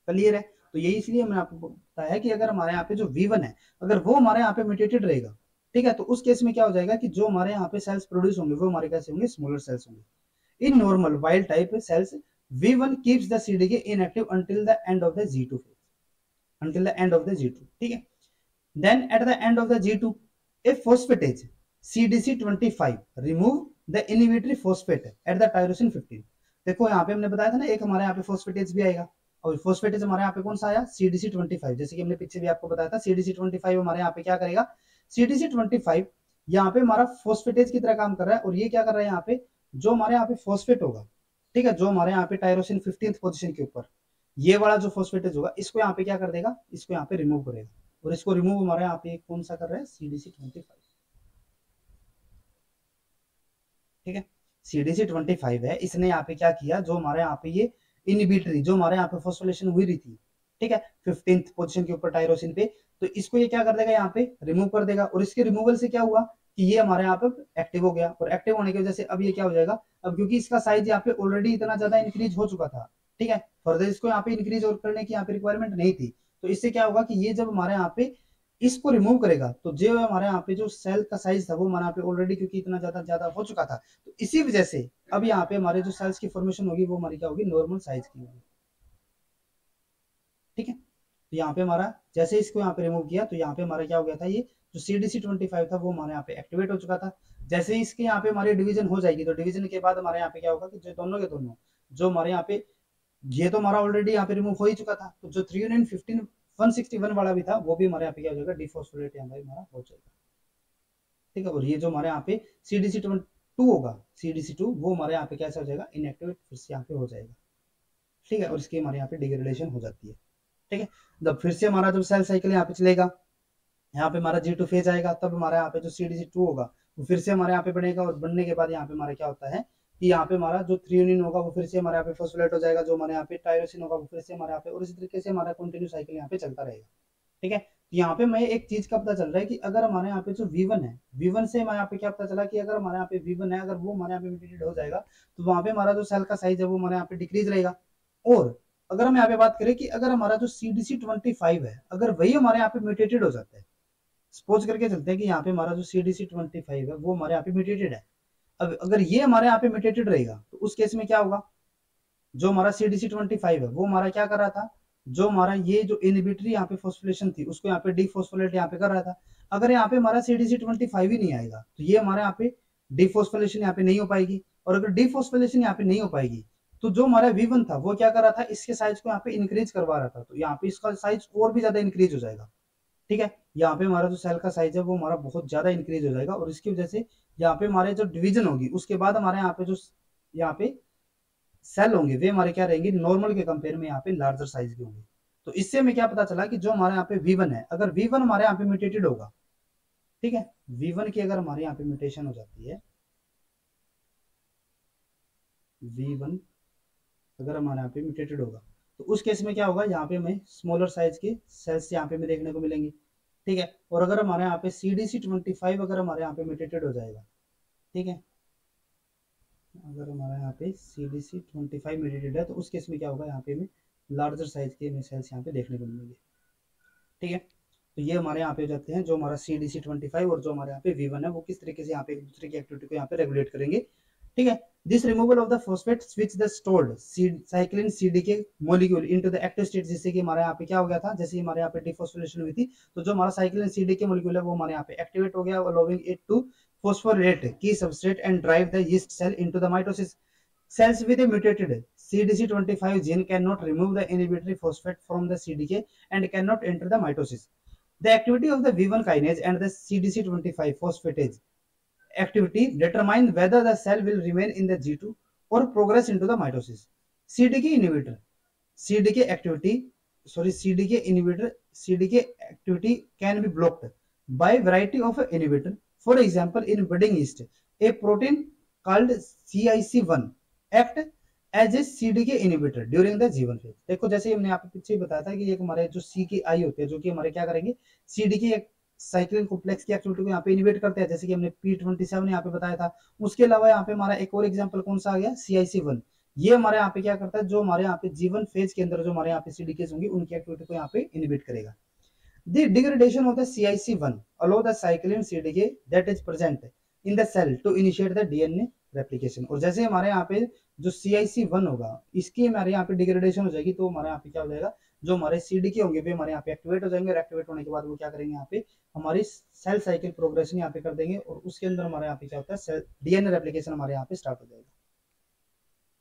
क्लियर है, तो यही इसलिए मैंने आपको बताया कि अगर हमारे यहाँ पे जो V1 है अगर वो हमारे यहाँ पे म्यूटेटेड रहेगा, ठीक है, तो उस केस में क्या हो जाएगा कि जो हमारे यहाँ पे सेल्स प्रोड्यूस होंगे वो हमारे कैसे होंगे, स्मॉलर सेल्स होंगे। In normal wild type cells V1 keeps the CDK inactive until the end of the G2 phase, until the end of the G2। ठीक है, then at the end of the G2 a phosphatase CDC25 remove the inhibitory phosphate at the tyrosine 15। देखो यहाँ पे हमने बताया था ना एक हमारे यहाँ पे फोस्फेटेज भी आएगा, और फोस्फेटेज हमारे यहाँ पे कौन सा आया, CDC25। जैसे कि हमने पीछे भी आपको बताया था CDC25 हमारे यहाँ पे क्या करेगा, CDC25 यहाँ पे हमारा फोस्फेटेज की तरह काम कर रहा है, और ये क्या कर रहा है यहाँ पे, जो हमारे यहाँ पे फोस्फेट होगा, ठीक है, जो हमारे यहाँ पे टायरोसिन 15th पोजीशन के ऊपर ये वाला जो फोस्फेटेज होगा इसको यहाँ पे क्या कर देगा, इसको यहाँ पे रिमूव करेगा, और इसको रिमूव हमारे यहाँ पे कौन सा कर रहा है, CDC25। ठीक है, CDC25 है, इसने यहाँ पे क्या किया, जो हमारे यहाँ पे ये इनहिबिटरी जो हमारे यहाँ पे फॉस्फोरिलेशन हुई रही थी, ठीक है, 15th पोजीशन के ऊपर टायरोसिन पे, तो इसको ये क्या कर देगा, यहाँ पे रिमूव कर देगा, और इसके रिमूवल से क्या हुआ कि ये हमारे यहाँ पे एक्टिव हो गया, और एक्टिव होने की वजह से अब ये क्या हो जाएगा, अब क्योंकि इसका साइज यहाँ पे ऑलरेडी इतना ज्यादा इंक्रीज हो चुका था, ठीक है, फर्दर इसको यहाँ पे इंक्रीज और करने की यहाँ पे रिक्वायरमेंट नहीं थी, तो इससे क्या होगा कि ये जब हमारे यहाँ पे इसको रिमूव करेगा तो जो हमारे यहाँ पे जो सेल का साइज था वो हमारे यहाँ पे ऑलरेडी क्योंकि इतना ज्यादा ज्यादा हो चुका था, तो इसी वजह से अब यहाँ पे हमारे जो सेल्स की फॉर्मेशन होगी वो हमारी क्या होगी, नॉर्मल साइज की होगी। ठीक है, तो यहाँ पे हमारा जैसे इसको यहाँ पे रिमूव किया तो यहाँ पे हमारा क्या हो गया था, ये जो CDC25 था वो हमारे यहाँ पे एक्टिवेट हो चुका था। जैसे ही इसके यहाँ पे हमारी डिवीजन हो जाएगी तो डिवीजन के बाद हमारे यहाँ पे क्या होगा कि जो दोनों के दोनों जो हमारे यहाँ पे ये तो हमारा ऑलरेडी यहाँ पे रिमूव हो ही चुका था, तो जो 315 161 वाला भी था वो भी हमारे यहाँ पे क्या हो जाएगा, डिफॉस्फोरेट यहाँ पे हमारा हो जाएगा। ठीक है, और ये जो हमारे यहाँ पे CDC2 होगा, CDC2 वो हमारे यहाँ पे कैसे हो जाएगा, इनएक्टिवेट फिर से यहाँ पे हो जाएगा। ठीक है, और इसकी हमारे यहाँ पे डिग्रेडेशन हो जाती है। ठीक है, जब फिर से हमारा जब सेल साइकिल यहाँ पे चलेगा, यहाँ पे हमारा G2 फेज आएगा, तब हमारा यहाँ पे जो CDC2 होगा वो फिर से हमारे यहाँ पे बनेगा, और बनने के बाद यहाँ पे हमारा क्या होता है कि यहाँ पे हमारा जो थ्रियोनिन होगा वो फिर से हमारे यहाँ पे फॉस्फोलेट हो जाएगा, जो हमारे यहाँ पे टायरोसिन होगा वो फिर से हमारे यहाँ पे, और इसी तरीके से हमारा कंटिन्यू साइकिल यहाँ पे चलता रहेगा। ठीक है, तो यहाँ पे मैं एक चीज का पता चल रहा है कि अगर हमारे यहाँ पे जो V1 है, V1 से हमारे यहाँ पे क्या पता चला कि अगर हमारे यहाँ पे V1 है अगर वो हमारे यहाँ पे म्यूटेटेड हो जाएगा तो वहां पे हमारा जो सेल का साइज है वो हमारे यहाँ पे डिक्रीज रहेगा। और अगर हम यहाँ पे बात करें कि अगर हमारा जो CDC25 है अगर वही हमारे यहाँ पे म्यूटेटेड हो जाता है, सपोज करके चलते हैं कि यहाँ पे हमारा जो CDC25 है वो हमारे यहाँ पे म्यूटेटेड है, अब अगर ये हमारे यहाँ पे म्यूटेटेड रहेगा तो उस केस में क्या होगा, जो हमारा CDC25 है वो हमारा क्या कर रहा था, जो हमारा ये जो इनहिबिटरी यहाँ पे फॉस्फोरिलेशन थी उसको यहाँ पे डीफॉस्फोलेट यहाँ पे कर रहा था, अगर यहाँ पे हमारा CDC25 ही नहीं आएगा तो ये हमारे यहाँ पे डीफॉस्फोरिलेशन यहाँ पे नहीं हो पाएगी, और अगर डीफॉस्फोरिलेशन यहाँ पे नहीं हो पाएगी तो जो हमारा V1 था वो क्या कर रहा था, इसके साइज को यहाँ पे इंक्रीज करवा रहा था, तो यहाँ पे इसका साइज और भी ज्यादा इंक्रीज हो जाएगा। ठीक है, यहाँ पे हमारा जो सेल का साइज है वो हमारा बहुत ज्यादा इंक्रीज हो जाएगा, और इसकी वजह से यहाँ पे हमारे जो डिवीजन होगी उसके बाद हमारे यहाँ पे जो यहाँ पे सेल होंगे वे हमारे क्या रहेंगे, नॉर्मल के कंपेयर में यहाँ पे लार्जर साइज के होंगे। तो इससे हमें क्या पता चला कि जो हमारे यहाँ पे V1 है अगर V1 हमारे यहाँ पे म्यूटेटेड होगा, ठीक है, V1 की अगर हमारे यहाँ पे म्यूटेशन हो जाती है, V1 अगर हमारे यहाँ पे म्यूटेटेड होगा तो उस केस में क्या होगा, यहाँ पे हमें स्मॉलर साइज के सेल्स यहाँ पे हमें देखने को मिलेंगे। ठीक है, और अगर हमारे यहाँ पे CDC25 अगर हमारे यहाँ पे म्यूटेटेड हो जाएगा, ठीक है, अगर हमारा यहाँ पे CDC25 म्यूटेटेड है तो उस केस में क्या होगा, यहाँ पे हमें लार्जर साइज के हमें सेल्स यहाँ पे देखने को मिलेंगे। ठीक है, तो ये हमारे यहाँ पे हो जाते हैं जो हमारा CDC25 और जो हमारे यहाँ पे V1 है वो किस तरीके से यहाँ पे एक दूसरे की एक्टिविटी को यहाँ पे रेगुलेट करेंगे। ठीक है, this removal of the phosphate switch the stored cyclin CDK molecule into the active state, जिससे कि हमारे यहाँ पे क्या हो गया था, जैसे हमारे यहाँ पे डिफॉस्फोरिलेशन हुई थी तो जो हमारा साइक्लिन सीडीके मॉलिक्यूल है वो हमारे यहाँ पे एक्टिवेट हो गया, allowing it to phosphorylate key substrate and drive the yeast cell into the mitosis. Cells with a mutated CDC25 gene cannot remove the inhibitory phosphate from the CDK and cannot enter the mitosis. The activity of the V1 kinase and the CDC25 phosphatase activity determine whether the cell will remain in the G2 or progress into the mitosis. CDK inhibitor, CDK activity, CDK inhibitor, CDK activity can be blocked by variety of inhibitor. For example, in budding yeast, a protein called CIC1 act as a CDK inhibitor during the G1 phase. देखो जैसे हमने यहाँ पे पीछे बताया था कि एक हमारे जो CKI होते हैं जो कि हमारे क्या करेंगे, CDK साइक्लिन कॉम्प्लेक्स की एक्टिविटी को यहाँ पे इनिबिट करते हैं, जैसे कि हमने P27 यहाँ पे बताया था। उसके अलावा यहाँ पे हमारा एक और एग्जांपल कौन सा आ गया, CIC1। ये हमारे यहाँ पे क्या करता है, जो हमारे यहाँ पे G1 फेज के अंदर जो हमारे यहाँ पे CDKs होंगे उनकी एक्टिविटी को यहाँ पे इनिबिट करेगा। The degradation of the CIC1 allow the cyclin CDK that is present in the cell to initiate the DNA replication। और जैसे हमारे यहाँ पे जो CIC1 होगा इसकी हमारे यहाँ पे डिग्रेडेशन हो जाएगी तो हमारे यहाँ पे क्या हो जाएगा, जो हमारे CDK होंगे वे हमारे यहाँ पे एक्टिवेट हो जाएंगे और एक्टिवेट होने के बाद वो क्या करेंगे, यहाँ पे हमारी सेल साइकिल प्रोग्रेशन यहाँ पे कर देंगे और उसके अंदर हमारे यहाँ पे क्या होता है, सेल DNA रेप्लिकेशन हमारे यहाँ पे स्टार्ट हो जाएगा।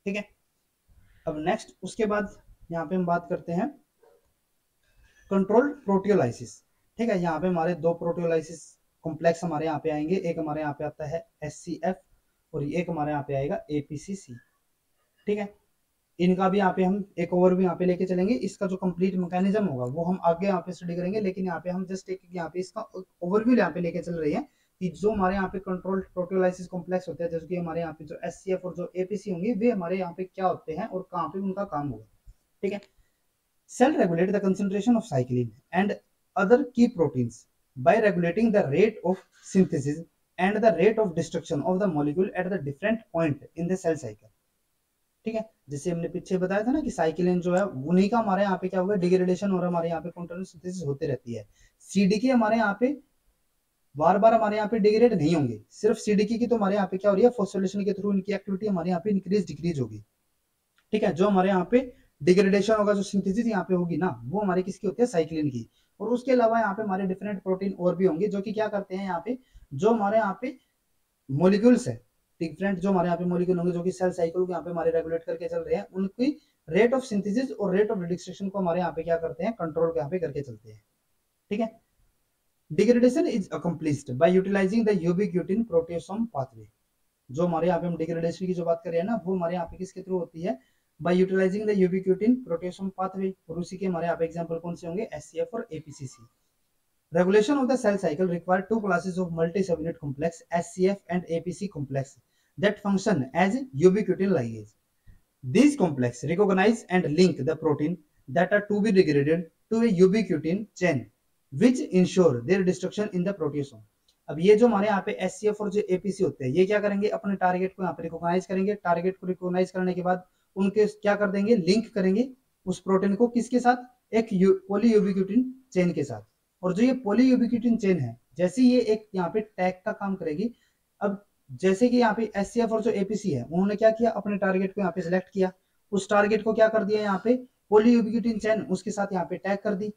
ठीक है, अब नेक्स्ट उसके बाद यहाँ पे हम बात करते हैं कंट्रोल्ड प्रोटियोलाइसिस। ठीक है, यहाँ पे हमारे दो प्रोटियोलाइसिस कॉम्प्लेक्स हमारे यहाँ पे आएंगे, एक हमारे यहाँ पे आता है SCF और एक हमारे यहाँ पे आएगा APCC। ठीक है, इनका भी यहाँ पे हम एक ओवरव्यू यहाँ पे लेके चलेंगे, इसका जो कंप्लीट मैकेनिज्म होगा वो हम आगे यहाँ पे स्टडी करेंगे, लेकिन यहाँ पे हम जस्ट एक यहाँ पे इसका ओवरव्यू यहाँ पे लेके चल रहे हैं कि जो हमारे यहाँ पे कंट्रोल्ड प्रोटियोलाइसिस कॉम्प्लेक्स होते हैं, जैसे कि हमारे यहाँ पे जो SCF और जो APC होंगे वे हमारे यहाँ पे क्या होते हैं और कहाँ पे उनका काम होगा। ठीक है, cell regulate the concentration of cyclin and other key proteins by regulating the rate of synthesis and the rate of destruction of the molecule at the different point in the cell cycle। ठीक है, जैसे हमने पीछे बताया था ना कि cyclin जो है उन्हीं का हमारे यहाँ पे क्या होगा, डिग्रेडेशन और हमारे यहाँ पे कॉन्टिन्यूस सिंथेसिस होती रहती है। CDK हमारे यहाँ पे बार बार हमारे यहाँ पे डिग्रेड नहीं होंगे, सिर्फ CDK की तो हमारे यहाँ पे क्या हो रही है, फॉस्फोरिलेशन के थ्रू इनकी एक्टिविटी हमारे यहाँ पे इंक्रीज डिक्रीज होगी। ठीक है, जो हमारे यहाँ पे डिग्रेडेशन होगा, जो सिंथेसिस यहाँ पे होगी ना, वो हमारी किसकी होती है, साइक्लिन की। और उसके अलावा यहाँ पे हमारे डिफरेंट प्रोटीन और भी होंगे जो कि क्या करते हैं, यहाँ पे जो हमारे यहाँ पे मॉलिक्यूल्स है, डिफरेंट जो हमारे यहाँ पे मॉलिक्यूल होंगे जो कि सेल साइकिल को यहाँ पे हमारे रेगुलेट करके चल रहे हैं, उनकी रेट ऑफ सिंथेसिस और रेट ऑफ डिस्ट्रक्शन को हमारे यहाँ पे क्या करते हैं, कंट्रोल यहाँ पे करके चलते हैं। ठीक है, degradation is accomplished by utilising the ubiquitin proteasome pathway. जो हमारे यहाँ पे हम डिग्रेडेशन की जो बात कर रहे हैं ना, वो हमारे यहाँ पे किसके थ्रू होती है, by utilizing the ubiquitin proteasome pathway। और उसी के हमारे यहाँ पे एग्जांपल कौन से होंगे, SCF और APCC। Regulation of the cell cycle require two classes of multi-subunit complex, SCF and APC complex, that function as ubiquitin ligase। These complex recognize and link the protein that are to be degraded to a ubiquitin chain, which ensure their destruction in the proteasome। अब ये जो हमारे यहाँ पे SCF और जो APC होते हैं, ये क्या करेंगे, अपने टारगेट को यहाँ पे रिकॉग्नाइज करेंगे। टारगेट को रिकॉग्नाइज करने के बाद उनके क्या कर देंगे, लिंक करेंगे उस प्रोटीन को किसके साथ, एक पॉलीयूबिक्यूटिन चेन के साथ। और जो ये पॉलीयूबिक्यूटिन चेन है, जैसे ये एक यहाँ पे टैग का काम करेगी। अब जैसे कि यहाँ पे SCF और जो APC है उन्होंने क्या किया, अपने टारगेट को यहाँ पे सिलेक्ट किया, उस टारगेट को क्या कर दिया, यहाँ पे पॉलीयूबिक्यूटिन चेन उसके साथ यहाँ पे टैग कर दी।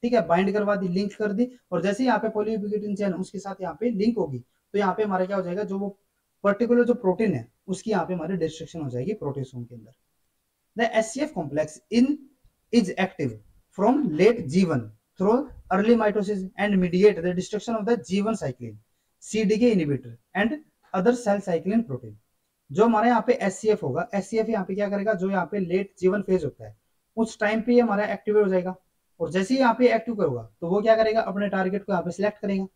ठीक है, बाइंड करवा दी, लिंक कर दी। और जैसे यहाँ पे पॉलीयूबिक्यूटिन चेन उसके साथ यहाँ पे लिंक होगी तो यहाँ पे हमारा क्या हो जाएगा, जो वो पर्टिकुलर जो प्रोटीन है उसकी यहाँ पे हमारी डिस्ट्रक्शन हो जाएगी प्रोटीसोम के अंदर। The SCF complex is active from late G1 through early mitosis and mediate the destruction of the G1 cyclin, CDK inhibitor and other cell cyclin protein। जो हमारे यहाँ पे SCF होगा, SCF यहाँ पे क्या करेगा, जो यहाँ पे लेट G1 फेज होता है उस टाइम पे ये हमारा एक्टिवेट हो जाएगा। और जैसे ही यहाँ पे एक्टिव करूंगा तो वो क्या करेगा, अपने टारगेट को यहाँ पे सिलेक्ट करेगा।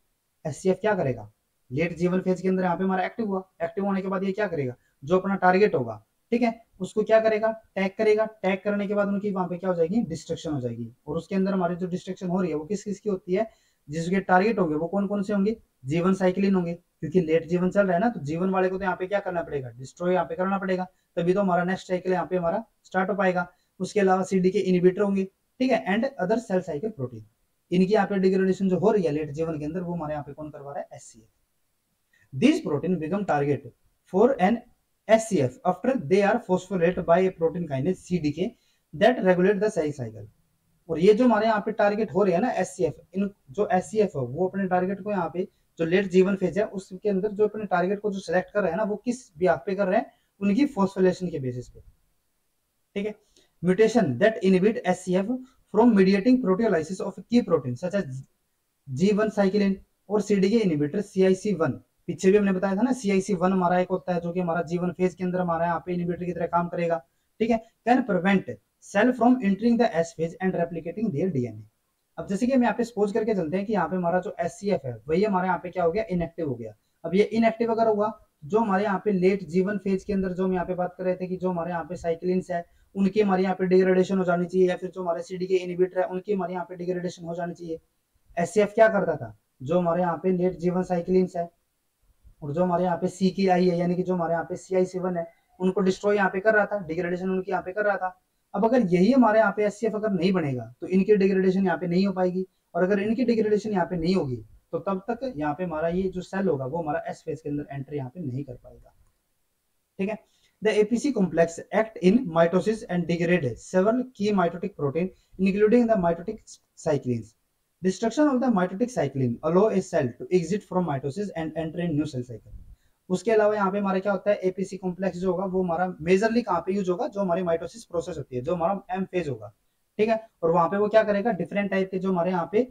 SCF क्या करेगा, लेट G1 फेज के अंदर यहाँ पे हमारा एक्टिव हुआ, एक्टिव होने के बाद ये क्या करेगा, जो अपना टारगेट होगा, ठीक है, उसको क्या करेगा, टैग करेगा। टैग करने के बाद उनकी वहां पे क्या हो जाएगी, डिस्ट्रक्शन हो जाएगी। और उसके अंदर हमारी जो डिस्ट्रक्शन हो रही है वो किस किस की होती है, जिसके टारगेट होंगे वो कौन कौन से होंगे, G1 साइक्लिन होंगे, क्योंकि लेट G1 चल रहा है ना, तो G1 वाले को तो यहाँ पे क्या करना पड़ेगा, डिस्ट्रॉय यहाँ पे करना पड़ेगा, तभी तो हमारा नेक्स्ट साइकिल यहाँ पे हमारा स्टार्ट हो पाएगा। उसके अलावा CDK इनिबिटर होंगे, ठीक है, and other cell cycle protein. इनकी यहाँ पे डिग्रेडेशन जो हो रही है लेट G1 के अंदर वो हमारे यहाँ पे कौन करवा रहा है, SCF। These protein become target for an SCF after they are phosphorylated by a protein kinase CDK that regulate the cell cycle। और ये जो हमारे यहाँ पे टारगेट हो रहे हैं ना SCF, इन जो SCF है वो अपने टारगेट को यहाँ पे जो लेट जीवन फेज है उसके अंदर जो अपने टारगेट को जो सिलेक्ट कर रहे हैं ना वो किस ब्याह पे कर रहे हैं, उनकी फॉस्फोरिलेशन के बेसिस पे। ठीक है, mutation that inhibit SCF from mediating proteolysis of key protein such as G1 cyclin और CDK इनहिबिटर CIC1। पीछे भी हमने बताया था ना CIC1 हमारा एक होता है जो कि हमारा जीवन फेज के अंदर हमारा यहाँ पे इनहिबिटर की तरह काम करेगा। ठीक है, can prevent cell from entering the S phase and replicating their DNA। अब जैसे कि हम यहाँ पे सपोज करके चलते हैं कि यहाँ पे हमारा जो SCF है वही हमारे यहाँ पे क्या हो गया, इनएक्टिव हो गया। अब ये इनएक्टिव अगर हुआ, जो हमारे यहाँ पे लेट जीवन फेज के अंदर जो हम यहाँ पे बात कर रहे थे कि जो हमारे यहाँ पे साइक्लिन्स है उनकी हमारे यहाँ पे डिग्रेडेशन हो जानी चाहिए, या फिर जो हमारे CDK इनहिबिटर है उनकी हमारे यहाँ पे डिग्रेडेशन हो जानी चाहिए। SCF क्या करता था, जो हमारे यहाँ पे लेट जीवन साइक्लिन्स है और जो हमारे यहाँ पे सी की आई है यानी कि जो हमारे यहाँ पे CI7 है उनको डिस्ट्रॉय यहाँ पे कर रहा था, डिग्रेडेशन उनकी यहाँ पे कर रहा था। अब अगर यही हमारे यहाँ पे SCF अगर नहीं बनेगा तो इनकी डिग्रेडेशन यहाँ पे नहीं हो पाएगी, और अगर इनकी डिग्रेडेशन यहाँ पे नहीं होगी तो तब तक यहाँ पे हमारा ये जो सेल होगा वो हमारा S फेज के अंदर एंट्री यहाँ पे नहीं कर पाएगा। ठीक है, the APC complex act in mitosis and degrade several key mitotic protein including the mitotic cyclins। Destruction of the mitotic cyclin allow a cell to exit from mitosis and enter a new cell cycle। उसके अलावा यहाँ पे हमारा क्या होता है, APC complex जो होगा वो हमारा मेजरली कहाँ पे यूज होगा, जो हमारी माइटोसिस प्रोसेस होती है, जो हमारा एम फेज होगा। ठीक है, और वहां पे वो क्या करेगा, डिफरेंट टाइप के जो हमारे यहाँ पे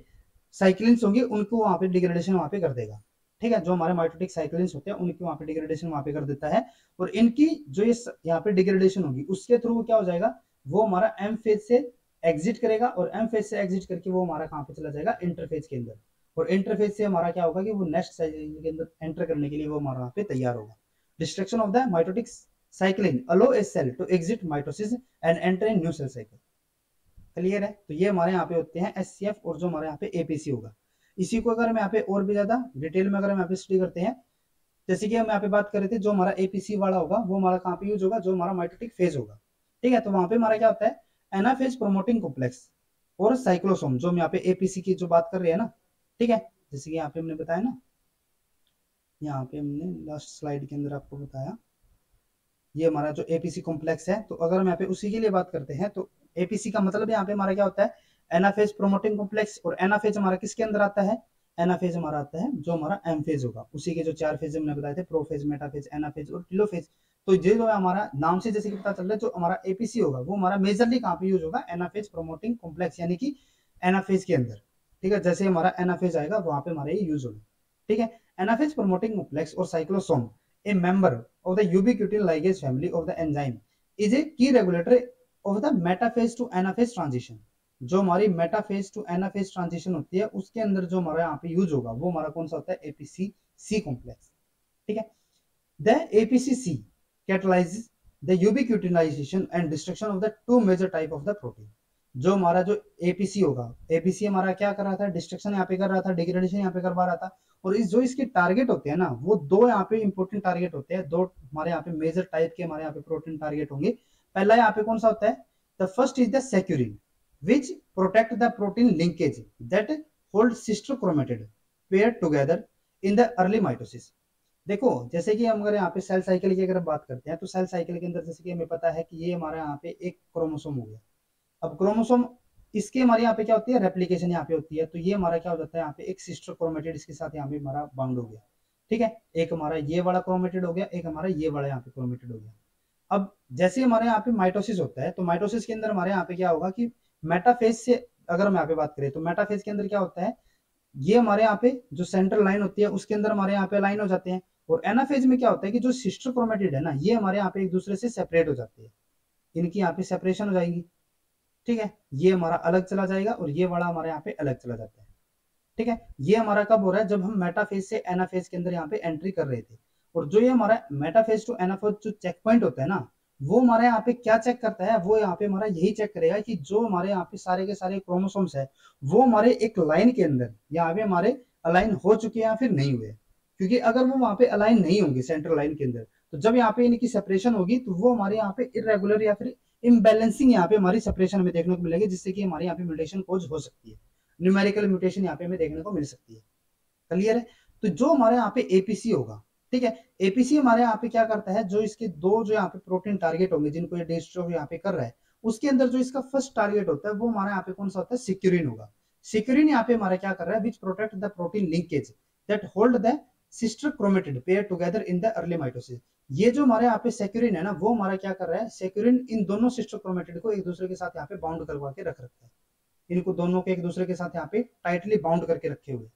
साइक्लिन्स होंगे उनको वहां पे डिग्रेडेशन वहां पे कर देगा। ठीक है, जो हमारे माइटोटिक साइक्लिन्स होते हैं उनकी वहां पे डिग्रेडेशन वहां पे कर देता है, और इनकी जो ये यहाँ पे डिग्रेडेशन होगी उसके थ्रू क्या हो जाएगा, वो हमारा एम फेज से एग्जिट करेगा, और एम फेज से एग्जिट करके वो हमारा कहाँ पे चला जाएगा, इंटरफेज के अंदर। और इंटरफेज से हमारा क्या होगा कि वो नेक्स्ट साइकिल के अंदर एंटर करने के लिए वो हमारा वहां पे तैयार होगा। Destruction of the mitotic cyclin allow a cell to exit mitosis and enter in new cell cycle. Clear है, तो ये हमारे यहाँ पे होते हैं SCF और जो हमारे यहाँ पे APC होगा। इसी को अगर हम यहाँ पे और भी ज्यादा डिटेल में अगर हम यहाँ पे स्टडी करते हैं, जैसे कि हम यहाँ पे बात कर रहे थे, जो हमारा APC वाला होगा वो हमारा कहाँ पे यूज होगा, जो हमारा माइटोटिक फेज होगा। ठीक है, तो वहां पे हमारा क्या होता है, एनाफेज प्रोमोटिंग कॉम्प्लेक्स और साइक्लोसोम, जो हम यहाँ पे APC की जो बात कर रहे हैं ना। ठीक है, जैसे कि यहाँ पे हमने बताया ना, यहाँ पे हमने लास्ट स्लाइड के अंदर आपको बताया, ये हमारा जो एपीसी कॉम्प्लेक्स है, तो अगर हम यहाँ पे उसी के लिए बात करते हैं तो एपीसी का मतलब यहाँ पे हमारा क्या होता है, एनाफेज प्रोमोटिंग कॉम्प्लेक्स। और एनाफेज हमारा किसके अंदर आता है, एनाफेज हमारा आता है जो हमारा एम फेज होगा, उसी के जो 4 फेज हमने बताए थे, प्रोफेज, मेटाफेज, एनाफेज और टेलोफेज। तो ये जो है हमारा नाम से जैसे कि पता चल रहा है, जो हमारा एपीसी होगा वो हमारा मेजरली कहाँ पे यूज होगा, एनाफेज प्रोमोटिंग कॉम्प्लेक्स यानी कि एनाफेज के अंदर। ठीक है, जैसे हमारा एनाफेज आएगा वहां पे हमारा ये यूज होगा। ठीक है, एनाफेज प्रोमोटिंग कॉम्प्लेक्स और साइक्लोसोम, a member of the ubiquitin ligase family of the enzyme, is a key regulator of the metaphase to anaphase transition। जो हमारी मेटाफेज टू एनाफेज ट्रांजिशन होती है उसके अंदर जो हमारा यहाँ पे यूज होगा वो हमारा कौन सा होता है, APC-C कॉम्प्लेक्स। ठीक है, the APC-C catalyzes the ubiquitinization and destruction of the two major type of the protein। जो हमारा जो APC होगा, APC हमारा क्या कर रहा था, डिस्ट्रक्शन यहाँ पे कर रहा था, डिग्रेडेशन यहाँ पे करवा रहा था। और इस जो इसके टारगेट होते हैं ना, वो दो यहाँ पे इंपॉर्टेंट टारगेट होते हैं, दो हमारे यहाँ पे मेजर टाइप के हमारे यहाँ पे प्रोटीन टारगेट होंगे। पहला यहाँ पे कौन सा होता है, the first is the securin which protect the protein linkage that hold sister chromatid pair together in the early mitosis. देखो जैसे कि हम अगर यहाँ पे सेल साइकिल की अगर बात करते हैं तो सेल साइकिल के अंदर जैसे कि हमें पता है कि ये हमारा यहाँ पे एक क्रोमोसोम हो गया। अब क्रोमोसोम इसके हमारे यहाँ पे क्या होती है, रेप्लिकेशन यहाँ पे होती है, तो ये हमारा क्या हो जाता है, यहाँ पे एक सिस्टर क्रोमेटिड इसके साथ यहाँ पे हमारा बाउंड हो गया। ठीक है, एक हमारा ये वाला क्रोमेटिड हो गया, एक हमारा ये वाला यहाँ पे क्रोमेटिड हो गया। अब जैसे हमारे यहाँ पे माइटोसिस होता है, तो माइटोसिस के अंदर हमारे यहाँ पे क्या होगा कि मेटाफेज से अगर हम यहाँ पे बात करें तो मेटाफेज के अंदर क्या होता है, ये हमारे यहाँ पे जो सेंट्रल लाइन होती है उसके अंदर हमारे यहाँ पे लाइन हो जाते हैं। और एनाफेज में क्या होता है कि जो सिस्टर क्रोमेटिड है ना, ये हमारे यहाँ पे एक दूसरे से सेपरेट हो जाती है, इनकी यहाँ पे सेपरेशन हो जाएगी। ठीक है, ये हमारा अलग चला जाएगा और ये वाला हमारे यहाँ पे अलग चला जाता है। ठीक है, ये हमारा कब हो रहा है, जब हम मेटाफेज से एनाफेज के अंदर यहाँ पे एंट्री कर रहे थे। और जो ये हमारा मेटाफेज टू एनाफेज जो चेक पॉइंट होता है ना, वो हमारे यहाँ पे क्या चेक करता है, वो यहाँ पे हमारा यही चेक करेगा कि जो हमारे यहाँ पे सारे के सारे क्रोमोसोम्स है वो हमारे एक लाइन के अंदर यहाँ पे हमारे अलाइन हो चुके हैं या फिर नहीं हुए। क्योंकि अगर वो वहां पे अलाइन नहीं होंगे सेंट्रल लाइन के अंदर, तो जब यहाँ पे इनकी सेपरेशन होगी तो वो हमारे यहाँ पे इरेगुलर या फिर इम्बैलेंसिंग यहाँ पे हमारी सेपरेशन में देखने को मिलेगी, जिससे कि हमारे यहाँ पे म्यूटेशन कोज हो सकती है, न्यूमेरिकल म्यूटेशन यहाँ पे हमें देखने को मिल सकती है। क्लियर है, तो जो हमारे यहाँ पे APC होगा ठीक है। एपीसी हमारे यहाँ पे क्या करता है, जो इसके दो जो यहाँ पे प्रोटीन टारगेट होंगे जिनको ये डिस्ट्रॉय यहाँ पे कर रहा है, उसके अंदर जो इसका फर्स्ट टारगेट होता है वो हमारे यहाँ पे कौन सा होता है, सिक्यूरिन होगा। सिक्यूरिन यहाँ पे हमारा क्या कर रहा है, विच protect the protein linkage that hold the sister chromatid pair together in the early mitosis. ये जो हमारे यहाँ पे सेक्यूरिन है ना, वो हमारा क्या कर रहा है, सेक्यूरिन इन दोनों सिस्टर क्रोमेटिड को एक दूसरे के साथ यहाँ पे बाउंड करवा के रख रखता है, इनको दोनों के एक दूसरे के साथ यहाँ पे टाइटली बाउंड करके रखे हुए।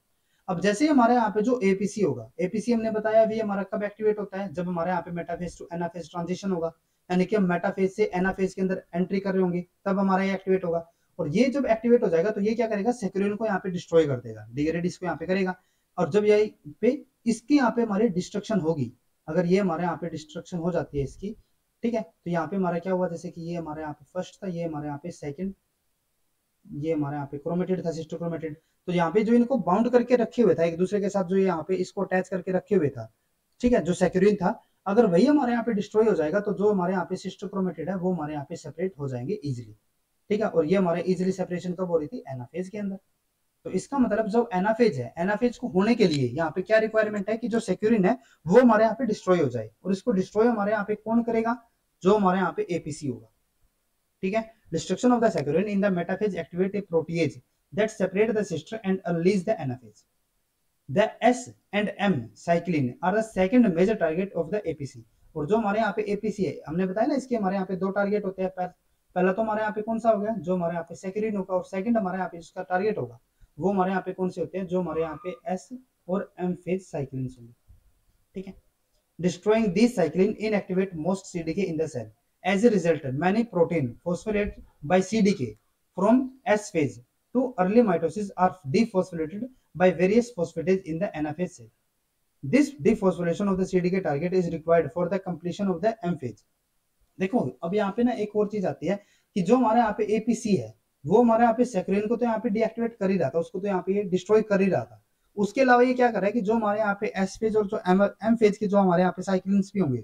अब जैसे हमारे यहाँ पे जो एपीसी होगा, एपीसी हमने बताया अभी हमारा कब एक्टिवेट होता है, जब हमारे यहाँ पे मेटाफेज टू एनाफेज ट्रांजिशन होगा, यानी कि हम मेटाफेज से एनाफेज के अंदर एंट्री कर रहे होंगे, तब हमारा ये एक्टिवेट होगा। और ये जब एक्टिवेट हो जाएगा तो ये क्या करेगा, सेक्यूरिन को यहाँ पे डिस्ट्रॉय कर देगा, डिग्रेड इसको यहाँ पे करेगा। और जब ये पे इसकी यहाँ पे हमारी डिस्ट्रक्शन होगी, अगर ये हमारे यहाँ पे डिस्ट्रक्शन हो जाती है इसकी, ठीक है, तो यहाँ पे हमारा क्या हुआ, जैसे कि ये हमारे यहाँ पे फर्स्ट था, ये हमारे यहाँ पे सेकंड, ये हमारे यहाँ पे क्रोमेटिड था, सिस्टर क्रोमेटिड। तो यहाँ पे जो इनको बाउंड करके रखे हुए था एक दूसरे के साथ, जो यहाँ पे इसको अटैच करके रखे हुए था, ठीक है, जो सेक्यूरिन था, अगर वही हमारे यहाँ पे डिस्ट्रॉय हो जाएगा तो जो हमारे यहाँ पे सिस्टर क्रोमेटिड है वो हमारे यहाँ पे सेपरेट हो जाएंगे इजिली, ठीक है। और ये हमारे इजिली सेपरेशन कब हो रही थी, एनाफेज के अंदर। तो इसका मतलब जो एनाफेज है, एनाफेज को होने के लिए यहाँ पे क्या रिक्वायरमेंट है कि जो सेक्यूरिन है वो हमारे यहाँ पे डिस्ट्रॉय हो जाए, और इसको डिस्ट्रॉय हमारे यहाँ पे कौन करेगा, जो हमारे यहाँ पे एपीसी होगा, ठीक है। Destruction of the saccharin in the metaphase activate a protease that separate the sister and unleash the anaphase. The S and M cyclin are the second major target of the APC। और जो हमारे यहाँ पे APC है, हमने बताया ना इसके हमारे यहाँ पे दो टारगेट होते हैं। पहला तो हमारे यहाँ पे कौन सा हो गया, जो हमारे यहाँ पे सैकरिन होगा, और सेकंड हमारे यहाँ पे जिसका टारगेट होगा वो हमारे यहाँ पे कौन से होते हैं, जो हमारे यहाँ पे S और M फेज साइक्लिन होंगे, ठीक है। Destroying these cyclin inactivate most CDK in the cell. As a result, many protein phosphorylate by CDK from S phase to early mitosis are dephosphorylated by various phosphatase in the anaphase cell. This dephosphorylation of the CDK target is required for the completion of the M phase. देखो अब यहाँ पे ना एक और चीज आती है कि जो हमारे यहाँ पे एपीसी है वो हमारे यहाँ पे सेक्रेन को तो यहाँ पे डीएक्टिवेट कर ही रहा था, उसको तो यहाँ पे डिस्ट्रॉय कर ही रहा था। उसके अलावा ये क्या कर रहा है कि जो हमारे यहाँ पे एस फेज और जो एम फेज के जो हमारे यहाँ पे साइक्लिन्स भी होंगे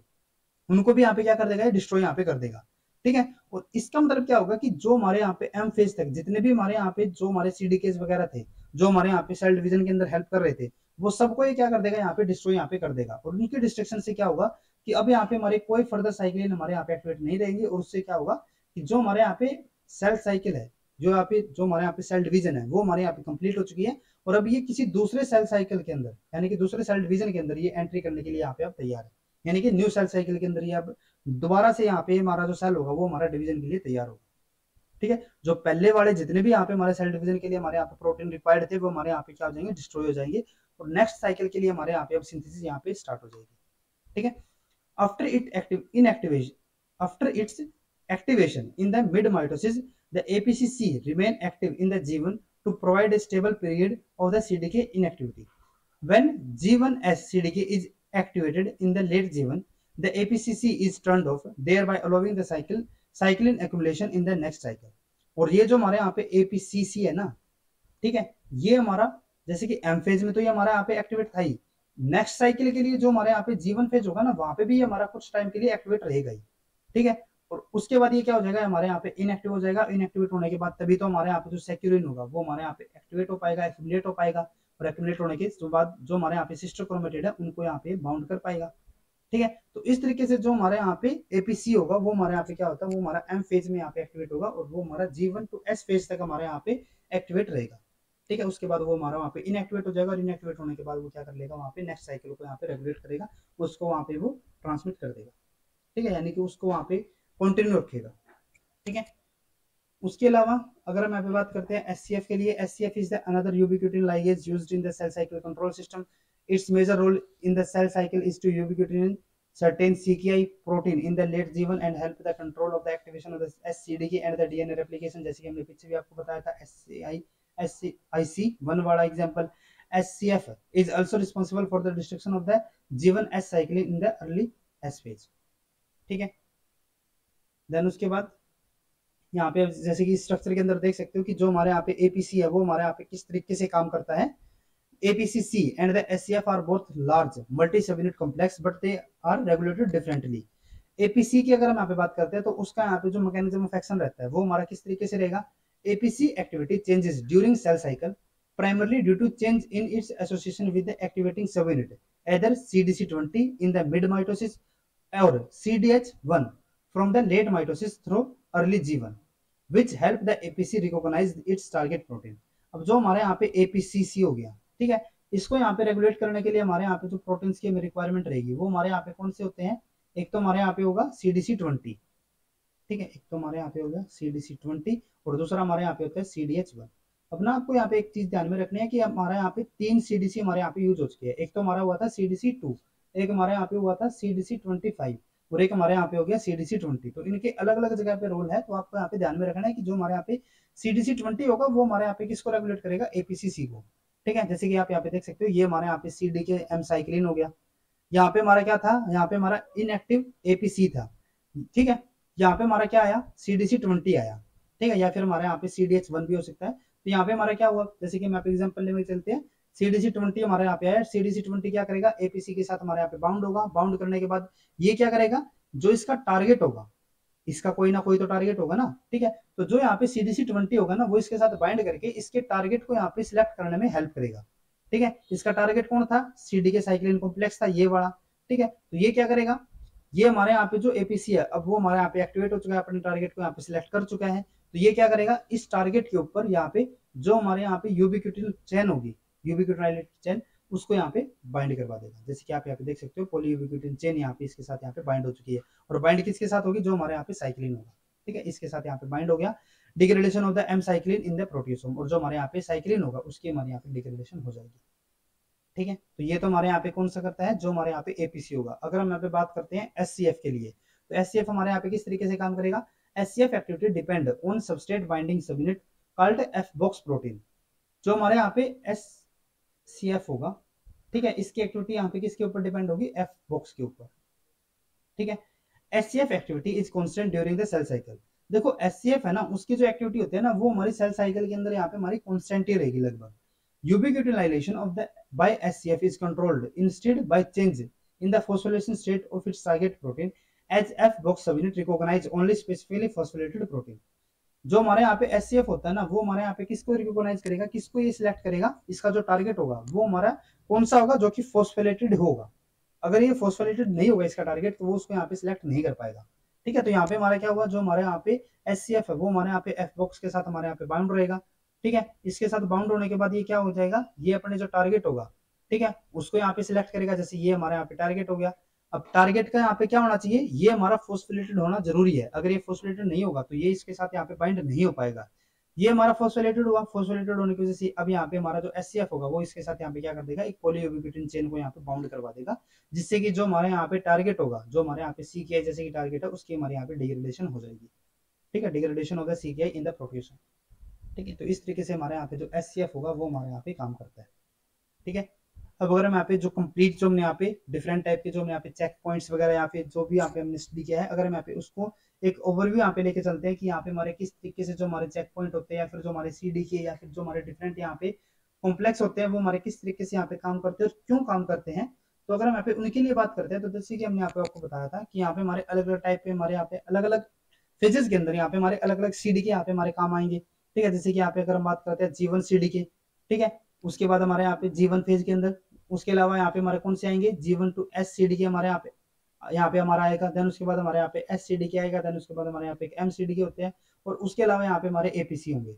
उनको भी यहाँ पे क्या कर देगा, डिस्ट्रॉय यहाँ पे कर देगा, ठीक है। और इसका मतलब क्या होगा कि जो हमारे यहाँ पे एम फेज तक जितने भी हमारे यहाँ पे जो हमारे सीडीकेस वगैरह थे, जो हमारे यहाँ पे सेल डिवीजन के अंदर हेल्प कर रहे थे, वो सबको ये क्या कर देगा, यहाँ पे डिस्ट्रॉय यहाँ पे कर देगा। और उनकी डिस्ट्रक्शन से क्या होगा कि अब यहाँ पे हमारे कोई फर्दर साइकिल हमारे यहाँ पे एक्टिवेट नहीं रहेंगे, और उससे क्या होगा कि जो हमारे यहाँ पे सेल साइकिल है, जो यहाँ पे जो हमारे यहाँ पे सेल डिवीजन है वो हमारे यहाँ पे कंप्लीट हो चुकी है, और अब ये किसी दूसरे सेल साइकिल के अंदर यानी कि दूसरे सेल डिवीजन के अंदर ये एंट्री करने के लिए यहाँ पे आप तैयार है, यानी कि न्यू सेल साइकिल के अंदर ये अब दोबारा से यहाँ पे हमारा जो सेल होगा वो हमारा डिवीजन के लिए तैयार होगा, ठीक है। जो पहले वाले जितने भी यहाँ पे हमारे सेल डिवीजन के लिए हमारे यहाँ पे प्रोटीन रिक्वायर्ड थे वो हमारे यहाँ पे क्या हो जाएंगे, डिस्ट्रॉय हो जाएंगे, और नेक्स्ट साइकिल के लिए हमारे यहाँ पे अब सिंथेसिस यहाँ पे स्टार्ट हो जाएगी, ठीक है। After its activation in the mid mitosis, the APCC remain active in the G1 to provide a stable period of the CDK inactivity. When G1S CDK is activated in the late G1, the APCC is turned off, thereby allowing the cyclin accumulation in the next cycle. और ये जो हमारे यहाँ पे APCC है ना, ठीक है, ये हमारा जैसे कि एम फेज में तो ये हमारा यहाँ पे एक्टिवेट था ही, नेक्स्ट साइकिल के लिए जो हमारे यहाँ पे जीवन फेज होगा ना वहां पे भी ये हमारा कुछ टाइम के लिए एक्टिवेट रहेगा ही, ठीक है। और उसके बाद ये क्या हो जाएगा, हमारे यहाँ पे इनएक्टिव हो जाएगा। इनएक्टिवेट होने के बाद तभी तो हमारे यहाँ पे जो सेक्यूरिन होगा वो हमारे यहाँ पे एक्टिवेट हो पाएगा, एक्यूमुलेट हो पाएगा, और एक्यूमुलेट होने के बाद जो हमारे यहाँ पे सिस्टर क्रोमेटिड है उनको यहाँ पे बाउंड कर पाएगा, ठीक है। तो इस तरीके से जो हमारे यहाँ पे एपीसी होगा वो हमारे यहाँ पे क्या होता है, वो हमारा एम फेज में यहाँ पे एक्टिवेट होगा, और वो हमारा G1 टू S फेज तक हमारे यहाँ पे एक्टिवेट रहेगा, ठीक है। उसके बाद वो हमारा वहाँ पे इनएक्टिवेट हो जाएगा, और इनएक्टिवेट होने के बाद वो क्या कर लेगा, वहाँ पे नेक्स्ट साइकिल को यहाँ पे रेगुलेट करेगा, उसको वहाँ पे वो ट्रांसमिट कर देगा, ठीक है, यानी कि उसको वहाँ पे कंटिन्यू रखेगा, ठीक है। उसके अलावा अगर हम यहाँ पे बात करते हैं SCF के लिए, SCF is the another ubiquitin ligase used in the cell cycle control system. It's major role in the cell cycle is to ubiquitin certain CKI protein in the late G1 and help the control of the activation of the SCDK and the DNA replication। जैसे कि हमने पीछे भी आपको बताया था SCIC1 वाला example. SCF is also responsible for the destruction of the G1S cyclin in the early S phase, ठीक है। देन उसके बाद यहाँ पे जैसे कि स्ट्रक्चर के अंदर देख सकते हो कि जो हमारे यहाँ पे APC है वो हमारे यहाँ पे किस तरीके से काम करता है। APCC and the SCF are both large multi-subunit complex but they are regulated differently। APC की अगर हम यहाँ पे बात करते हैं तो उसका यहाँ पे जो मैकेनिज्म ऑफ एक्शन रहता है वो हमारा किस तरीके से रहेगा। APC activity changes during cell cycle primarily due to change in its association with the activating subunit। either CDC20 in the mid mitosis or CDH1 from the late mitosis through early G1 which help the APC recognize its target protein। अब जो हमारे यहाँ पे APCC हो गया, ठीक है, इसको यहाँ पे रेगुलेट करने के लिए हमारे यहाँ पे जो प्रोटीन्स की रिक्वायरमेंट रहेगी वो हमारे यहाँ पे कौन से होते हैं, एक तो हमारे यहाँ पे होगा CDC20, ठीक है, एक तो हमारे यहाँ पे होगा CDC20 और दूसरा हमारे यहाँ पे होता है CDH1। अब ना आपको यहाँ पे एक चीज ध्यान में रखनी है कि हमारे यहाँ पे 3 CDC हमारे यहाँ पे यूज हो चुके हैं। एक तो हमारा हुआ था CDC2, एक हमारे यहाँ पे हुआ था CDC25 और एक हमारे यहाँ पे हो गया CDC20। तो इनके अलग अलग जगह पे रोल है, तो आपको यहाँ पे ध्यान में रखना है कि जो हमारे यहाँ पे CDC20 होगा वो हमारे यहाँ पे किसको रेगुलेट करेगा, APCC को, ठीक है। जैसे कि आप यहाँ पे देख सकते हो, ये हमारे यहाँ पे CD के एम साइक्लिन हो गया, यहाँ पे हमारा क्या था, यहाँ पे हमारा इनएक्टिव APC था, ठीक है। यहाँ पे हमारा क्या आया, CDC20 आया, ठीक है, या फिर हमारे यहाँ पे CDH1 भी हो सकता है। तो यहाँ पे हमारा क्या हुआ, जैसे कि हम यहाँ पे एग्जाम्पल लेके चलते हैं, CDC20 हमारे यहाँ पे आया, CDC20 क्या करेगा, APC के साथ हमारे यहाँ पे बाउंड होगा, बाउंड करने के बाद ये क्या करेगा, जो इसका टारगेट होगा, इसका कोई ना कोई तो टारगेट होगा ना, ठीक है, तो जो यहाँ पे CDC20 होगा ना वो इसके साथ बाइंड करके इसके टारगेट को यहाँ पे सिलेक्ट करने में हेल्प करेगा, ठीक है। इसका टारगेट कौन था, CD के साइक्लिन कॉम्प्लेक्स था ये वाला, ठीक है। तो ये क्या करेगा, ये हमारे यहाँ पे जो APC है अब वो हमारे यहाँ पे एक्टिवेट हो चुका है, अपने टारगेट को यहाँ पे सिलेक्ट कर चुका है। तो ये क्या करेगा, इस टारगेट के ऊपर यहाँ पे जो हमारे यहाँ पे यूबिक्यूटिल चेन होगी, यूबिक्यूटिल चेन, उसको यहाँ पे बाइंड करवा देगा। जैसे कि आप यहाँ पे देख सकते हो, पॉलीयूबिक्यूटिन चेन यहाँ पे इसके साथ यहाँ पे बाइंड हो चुकी है, और बाइंड किसके साथ होगी, जो हमारे यहाँ पे साइक्लिन होगा, ठीक है, इसके साथ यहाँ पे बाइंड हो गया। Degradation of the M cyclin in the proteasome, और जो हमारे यहाँ पे साइक्लिन होगा उसकी हमारे यहाँ पे डिग्रेडेशन हो जाएगी, ठीक है। तो ये तो हमारे यहाँ पे कौन सा करता है, जो हमारे यहाँ पे APC होगा। अगर हम यहाँ पे बात करते हैं SCF के लिए, तो SCF हमारे यहाँ पे किस तरीके से काम करेगा, SCF activity depend on substrate binding subunit called F box protein. जो हमारे यहाँ पे SCF होगा, ठीक है, इसकी एक्टिविटी यहाँ पे किसके ऊपर डिपेंड होगी, F बॉक्स के ऊपर, ठीक है। SCF activity is constant during the cell cycle. देखो SCF है ना, उसकी जो एक्टिविटी होती है ना वो हमारी सेल साइकिल के अंदर यहाँ पे हमारी कॉन्स्टेंट ही रहेगी लगभग। Ubiquitination of the by SCF is controlled instead by change in the phosphorylation state of its target protein as F box subunit recognize only specifically phosphorylated protein। जो हमारे यहाँ पे SCF होता है ना वो हमारे यहाँ पे किसको रिकॉग्नाइज करेगा, किसको ये सिलेक्ट करेगा, इसका जो टारगेट होगा वो हमारा कौन सा होगा, जो कि फॉस्फोरेटेड होगा। अगर ये फॉस्फोरेटेड नहीं होगा इसका टारगेट, तो वो उसको यहाँ पे सिलेक्ट नहीं कर पाएगा, ठीक है। तो यहाँ पे हमारा क्या हुआ, जो हमारे यहाँ पे SCF है वो हमारे यहाँ पे F बॉक्स के साथ हमारे यहाँ पे बाउंड रहेगा, ठीक है। इसके साथ बाउंड होने के बाद ये क्या हो जाएगा, ये अपने जो टारगेट होगा, ठीक है, उसको यहाँ पे सिलेक्ट करेगा। जैसे ये हमारे यहाँ पे टारगेट हो गया, अब टारगेट का यहाँ पे क्या होना चाहिए, ये हमारा फॉस्फोरिलेटेड होना जरूरी है। अगर ये फॉस्फोरिलेटेड नहीं होगा तो ये इसके साथ यहाँ पे बाइंड नहीं हो पाएगा। ये हमारा फॉस्फोरिलेटेड हुआ, फॉस्फोरिलेटेड होने की वजह से अब यहाँ पे हमारा जो SCF होगा वो इसके साथ यहाँ पे क्या कर देगा, एक पॉलीयूबिक्यूटिन चेन को यहाँ पे बाउंड करवा देगा, जिससे कि जो हमारे यहाँ पे टारगेट होगा, जो हमारे यहाँ पे CKI जैसे कि टारगेट है, उसकी हमारे यहाँ पे डिग्रेडेशन हो जाएगी, ठीक है, degradation of the CKI in the proteasome, ठीक है। तो इस तरीके से हमारे यहाँ पे जो SCF होगा वो हमारे यहाँ पे काम करता है, ठीक है। अब अगर हम यहाँ पे जो कंप्लीट जो हमने यहाँ पे डिफरेंट टाइप के जो हमने यहाँ पे चेक पॉइंट्स वगैरह यहाँ पे जो भी यहाँ पे हमने स्टडी किया है, अगर हम यहाँ पे उसको एक ओवरव्यू यहाँ पे लेके चलते हैं कि यहाँ पे हमारे किस तरीके से जो हमारे चेक पॉइंट होते हैं, या फिर जो हमारे CD के या फिर जो हमारे डिफरेंट यहाँ पे कॉम्प्लेक्स होते हैं वो हमारे किस तरीके से यहाँ पे काम करते हैं और क्यों काम करते हैं। तो अगर हम यहाँ पे उनके लिए बात करते हैं, तो जैसे कि हमने यहाँ पे आपको बताया था कि यहाँ पे हमारे अलग अलग टाइप पे हमारे यहाँ पे अलग अलग फेजेस के अंदर यहाँ पे हमारे अलग अलग CD के यहाँ पे हमारे काम आएंगे, ठीक है। जैसे कि यहाँ पे अगर हम बात करते हैं G1 CD के, ठीक है, उसके बाद हमारे यहाँ पे G1 फेज के अंदर, उसके अलावा यहाँ पे हमारे कौन से आएंगे, G1 to S CD के हमारे यहाँ पे हमारा आएगा, देन उसके बाद हमारे यहाँ पे S CD के आएगा, देन उसके बाद हमारे यहाँ पे M CD के होते हैं, और उसके अलावा यहाँ पे हमारे APC होंगे,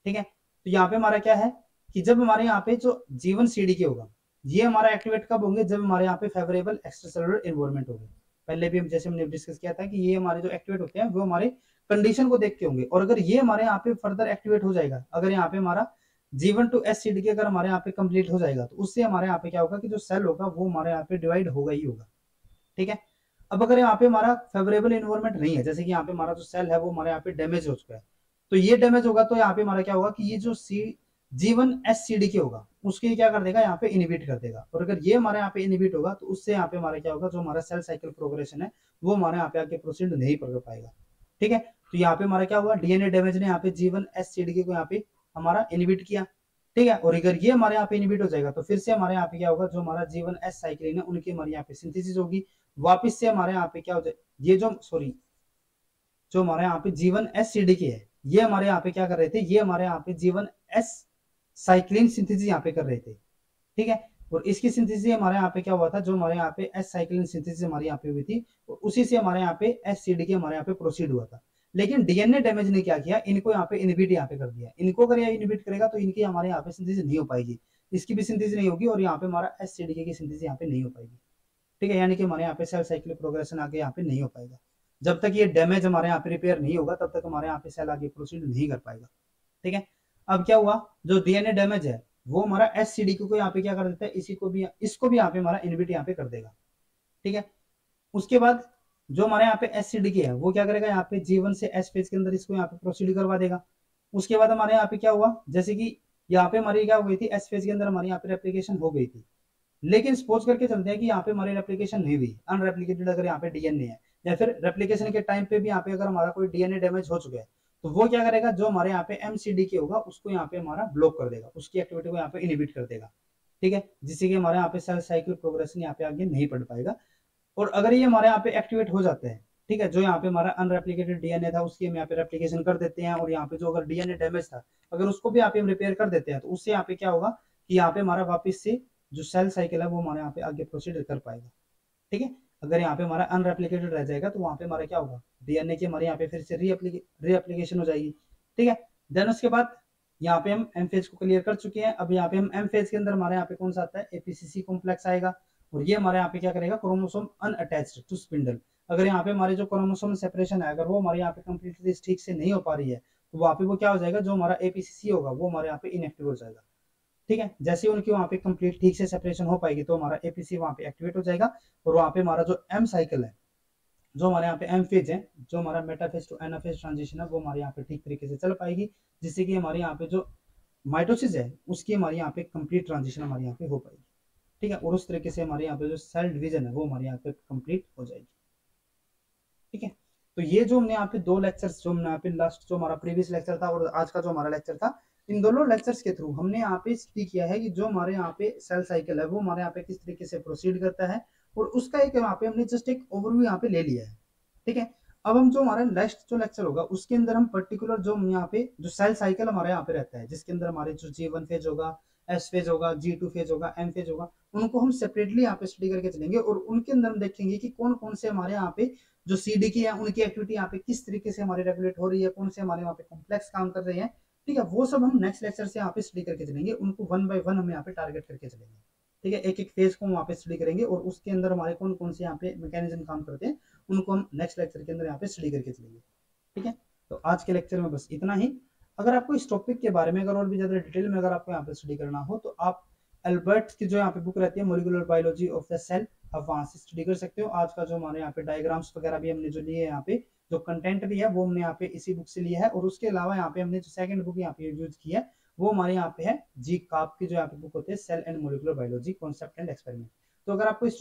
ठीक है। तो यहाँ पे हमारा क्या है कि जब हमारे यहाँ पे जो G1 CD के होगा ये हमारा एक्टिवेट कब होंगे, जब हमारे यहाँ पे फेवरेबल एक्स्ट्रासेलुलर एनवायरनमेंट होगा। पहले भी जैसे हमने डिस्कस किया था कि ये हमारे जो एक्टिवेट होते हैं वो हमारे कंडीशन को देख के होंगे, और अगर ये हमारे यहाँ पे फर्दर एक्टिवेट हो जाएगा, अगर यहाँ पे हमारा G1 to S CD के अगर हमारे यहाँ पे कंप्लीट हो जाएगा, तो उससे हमारे यहाँ पे क्या होगा कि जो सेल होगा वो हमारे यहाँ पे डिवाइड होगा ही होगा, ठीक है। अब अगर यहाँ पे हमारा फेवरेबल एनवायरनमेंट नहीं है, जैसे कि यहाँ पे हमारा जो सेल है वो हमारे यहाँ पे डैमेज हो चुका है, तो ये डैमेज होगा, तो यहाँ पे हमारा क्या होगा कि ये जो G1 S CD के होगा उसके क्या कर देगा, यहाँ पे इनिबिट कर देगा। और अगर ये हमारे यहाँ पे इनिबिट होगा तो उससे यहाँ पे हमारा क्या होगा, जो हमारा सेल साइकिल प्रोग्रेशन है वो हमारे यहाँ पे आगे प्रोसीड नहीं कर पाएगा, ठीक है। तो यहाँ पे हमारा क्या हुआ, DNA डैमेज ने यहाँ पे G1 S CD को यहाँ पे हमारा इनिबिट किया, ठीक है। और अगर ये हमारे यहाँ पे इनिबिट हो जाएगा तो फिर से हमारे यहाँ पे क्या होगा, जो हमारा G1 S साइक्लिन है उनकी हमारे यहाँ पे सिंथेसिस होगी, वापस से हमारे यहाँ पे क्या हो जाए, ये जो सॉरी जो हमारे यहाँ पे G1 S CD के है ये हमारे यहाँ पे क्या कर रहे थे, ये हमारे यहाँ पे G1 S साइक्लिन सिंथेसिस यहाँ पे कर रहे थे, ठीक है। और इसकी सिंथेसिस हमारे यहाँ पे क्या हुआ था, जो हमारे यहाँ पे एस साइक्लिन सिंथेसिस हमारे यहाँ पे हुई थी, और उसी से हमारे यहाँ पे एससीडी के हमारे यहाँ पे प्रोसीड हुआ था। लेकिन डीएनए डैमेज ने क्या किया, इनको यहाँ पे इनहिबिट यहाँ पे कर दिया। इनको अगर ये इनहिबिट करेगा तो इनकी हमारे यहाँ पे सिंथेसिस नहीं हो पाएगी, इसकी भी सिंथेसिस नहीं होगी, और यहाँ पे हमारा एससीडी की सिंथेसिस यहाँ पे नहीं हो पाएगी। ठीक है, यानी कि हमारे यहाँ पे सेल साइकिल प्रोग्रेशन आगे यहाँ पे नहीं हो पाएगा। जब तक ये डैमेज हमारे यहाँ पे रिपेयर नहीं होगा तब तक हमारे यहाँ पे सेल आगे प्रोसीड नहीं कर पाएगा। ठीक है, अब क्या हुआ, जो डीएनए डैमेज है वो हमारा एससीडी को यहाँ पे क्या कर देता है, इसको भी यहाँ पे हमारा इनहिबिट यहाँ पे कर देगा। ठीक है, उसके बाद जो हमारे यहाँ पे एससीडी की है वो क्या करेगा, यहाँ पे G1 से एस फेज के अंदर इसको यहाँ पे प्रोसीड करवा देगा। उसके बाद हमारे यहाँ पे क्या हुआ, जैसे कि यहाँ पे हमारी क्या हो गई थी, एस फेज के अंदर हमारी यहाँ पे रेप्लिकेशन हो गई थी, लेकिन सपोज करके चलते हैं कि यहाँ पे हमारी रेप्लिकेशन नहीं हुई, अनरेप्लिकेटेड अगर यहाँ पे डीएनए है, या फिर रेप्लिकेशन के टाइम पे भी यहाँ पे अगर हमारा कोई डीएनए डैमेज हो चुका है, तो वो क्या करेगा, जो हमारे यहाँ पे एमसीडी के होगा उसको यहाँ पे हमारा ब्लॉक कर देगा, उसकी एक्टिविटी को यहाँ पे इनहिबिट कर देगा। ठीक है, जिससे कि हमारे यहाँ पे सेल साइकिल प्रोग्रेशन यहाँ पे आगे नहीं बढ़ पाएगा। और अगर ये हमारे यहाँ पे एक्टिवेट हो जाते हैं, ठीक है, जो यहाँ पे हमारा अनरेप्लिकेटेड डीएनए था उसकी हम यहाँ पे रेप्लिकेशन कर देते हैं, और यहाँ पे जो अगर डीएनए डैमेज था अगर उसको भी यहाँ पे हम रिपेयर कर देते हैं, तो उससे यहाँ पे क्या होगा कि यहाँ पे हमारा वापस से जो सेल साइकिल है वो हमारे यहाँ पे आगे प्रोसीड कर पाएगा। ठीक है, अगर यहाँ पे हमारा अनरेप्लिकेटेड रह जाएगा तो वहां पे हमारा क्या होगा, डीएनए की हमारे यहाँ पे फिर से रीएप्लीकेशन हो जाएगी। ठीक है, देन उसके बाद यहाँ पे हम एम फेज को क्लियर कर चुके हैं। अब यहाँ पे हम एम फेज के अंदर हमारे यहाँ पे कौन सा आता है, एपीसीसी कॉम्प्लेक्स आएगा, और ये हमारे यहाँ पे क्या करेगा, क्रोमोसोम अनअटैच्ड टू स्पिंडल। अगर यहाँ पे हमारे जो क्रोमोसोम सेपरेशन है अगर वो हमारे यहाँ पे कंप्लीटली ठीक से नहीं हो पा रही है, तो वहां पे वो क्या हो जाएगा, जो हमारा एपीसीसी होगा वो हमारे यहाँ पे इनएक्टिव हो जाएगा। ठीक है, जैसे उनकी वहां पे कंप्लीट ठीक से सेपरेशन हो पाएगी तो हमारा एपीसी वहां पे एक्टिवेट हो जाएगा, और वहां पे हमारा जो एम साइकिल है, जो हमारे यहाँ पे एम फेज है, जो हमारा मेटाफेज टू एनाफेज ट्रांजिशन है वो हमारे यहाँ पे ठीक तरीके से चल पाएगी, जिससे कि हमारे यहाँ पे जो माइटोसिस है उसकी हमारे यहाँ पे कंप्लीट ट्रांजिशन हमारे यहाँ पे हो पाएगी। ठीक है, और उस तरीके से हमारे यहाँ पे जो सेल डिवीजन है वो हमारे यहाँ पे कंप्लीट हो जाएगी। ठीक है, तो ये जो हमने यहाँ पे दो लेक्चर्स, जो हमने यहाँ पे लास्ट जो हमारा प्रीवियस लेक्चर था और आज का जो हमारा लेक्चर था, इन दोनों लेक्चर्स के थ्रू हमने यहाँ पे स्टडी किया है कि जो हमारे यहाँ पे सेल साइकिल है वो हमारे यहाँ पे किस तरीके से प्रोसीड करता है, और उसका एक यहाँ पे हमने जस्ट एक ओवरव्यू यहाँ पे ले लिया है। ठीक है, अब हम जो हमारा नेक्स्ट जो लेक्चर होगा उसके अंदर हम पर्टिकुलर जो यहाँ पे जो सेल साइकिल हमारे यहाँ पे रहता है, जिसके अंदर हमारे जो G1 फेज होगा, एस फेज होगा, G2 फेज होगा, एम फेज होगा, उनको हम सेपरेटली यहाँ पे स्टडी करके चलेंगे, और उनके अंदर हम देखेंगे कि कौन कौन से हमारे यहाँ पे जो सीडी की है उनकी एक्टिविटी यहाँ पे किस तरीके से हमारी रेगुलेट हो रही है, कौन से हमारे यहाँ पे कॉम्प्लेक्स काम कर रहे हैं। ठीक है, वो सब हम नेक्स्ट लेक्चर से यहाँ पे स्टडी करके चलेंगे, उनको वन बाय वन हम यहाँ पे टारगेट करके चलेंगे। ठीक है, एक एक फेज को हम वहाँ पे स्टडी करेंगे, और उसके अंदर हमारे कौन कौन से यहाँ पे मैकेनिज्म काम करते हैं उनको हम नेक्स्ट लेक्चर के अंदर यहाँ पे स्टडी करके चलेंगे। ठीक है, तो आज के लेक्चर में बस इतना ही। अगर आपको इस टॉपिक के बारे में अगर और भी ज्यादा डिटेल में अगर आपको यहाँ पे स्टडी करना हो तो आप अल्बर्ट की जो यहाँ पे बुक रहती है molecular biology of the cell, आप वहां से स्टडी कर सकते हो। आज का जो हमारे यहाँ पे डायग्राम्स वगैरह भी हमने जो लिए है, यहाँ पे जो कंटेंट भी है वो हमने यहाँ पे इसी बुक से लिया है, और उसके अलावा यहाँ पे हमने जो सेकंड बुक यहाँ पे यूज की है वो हमारे यहाँ पे है जी काप की जो यहाँ पे बुक होती है, cell and molecular biology concept and experiment. तो अगर आपको इस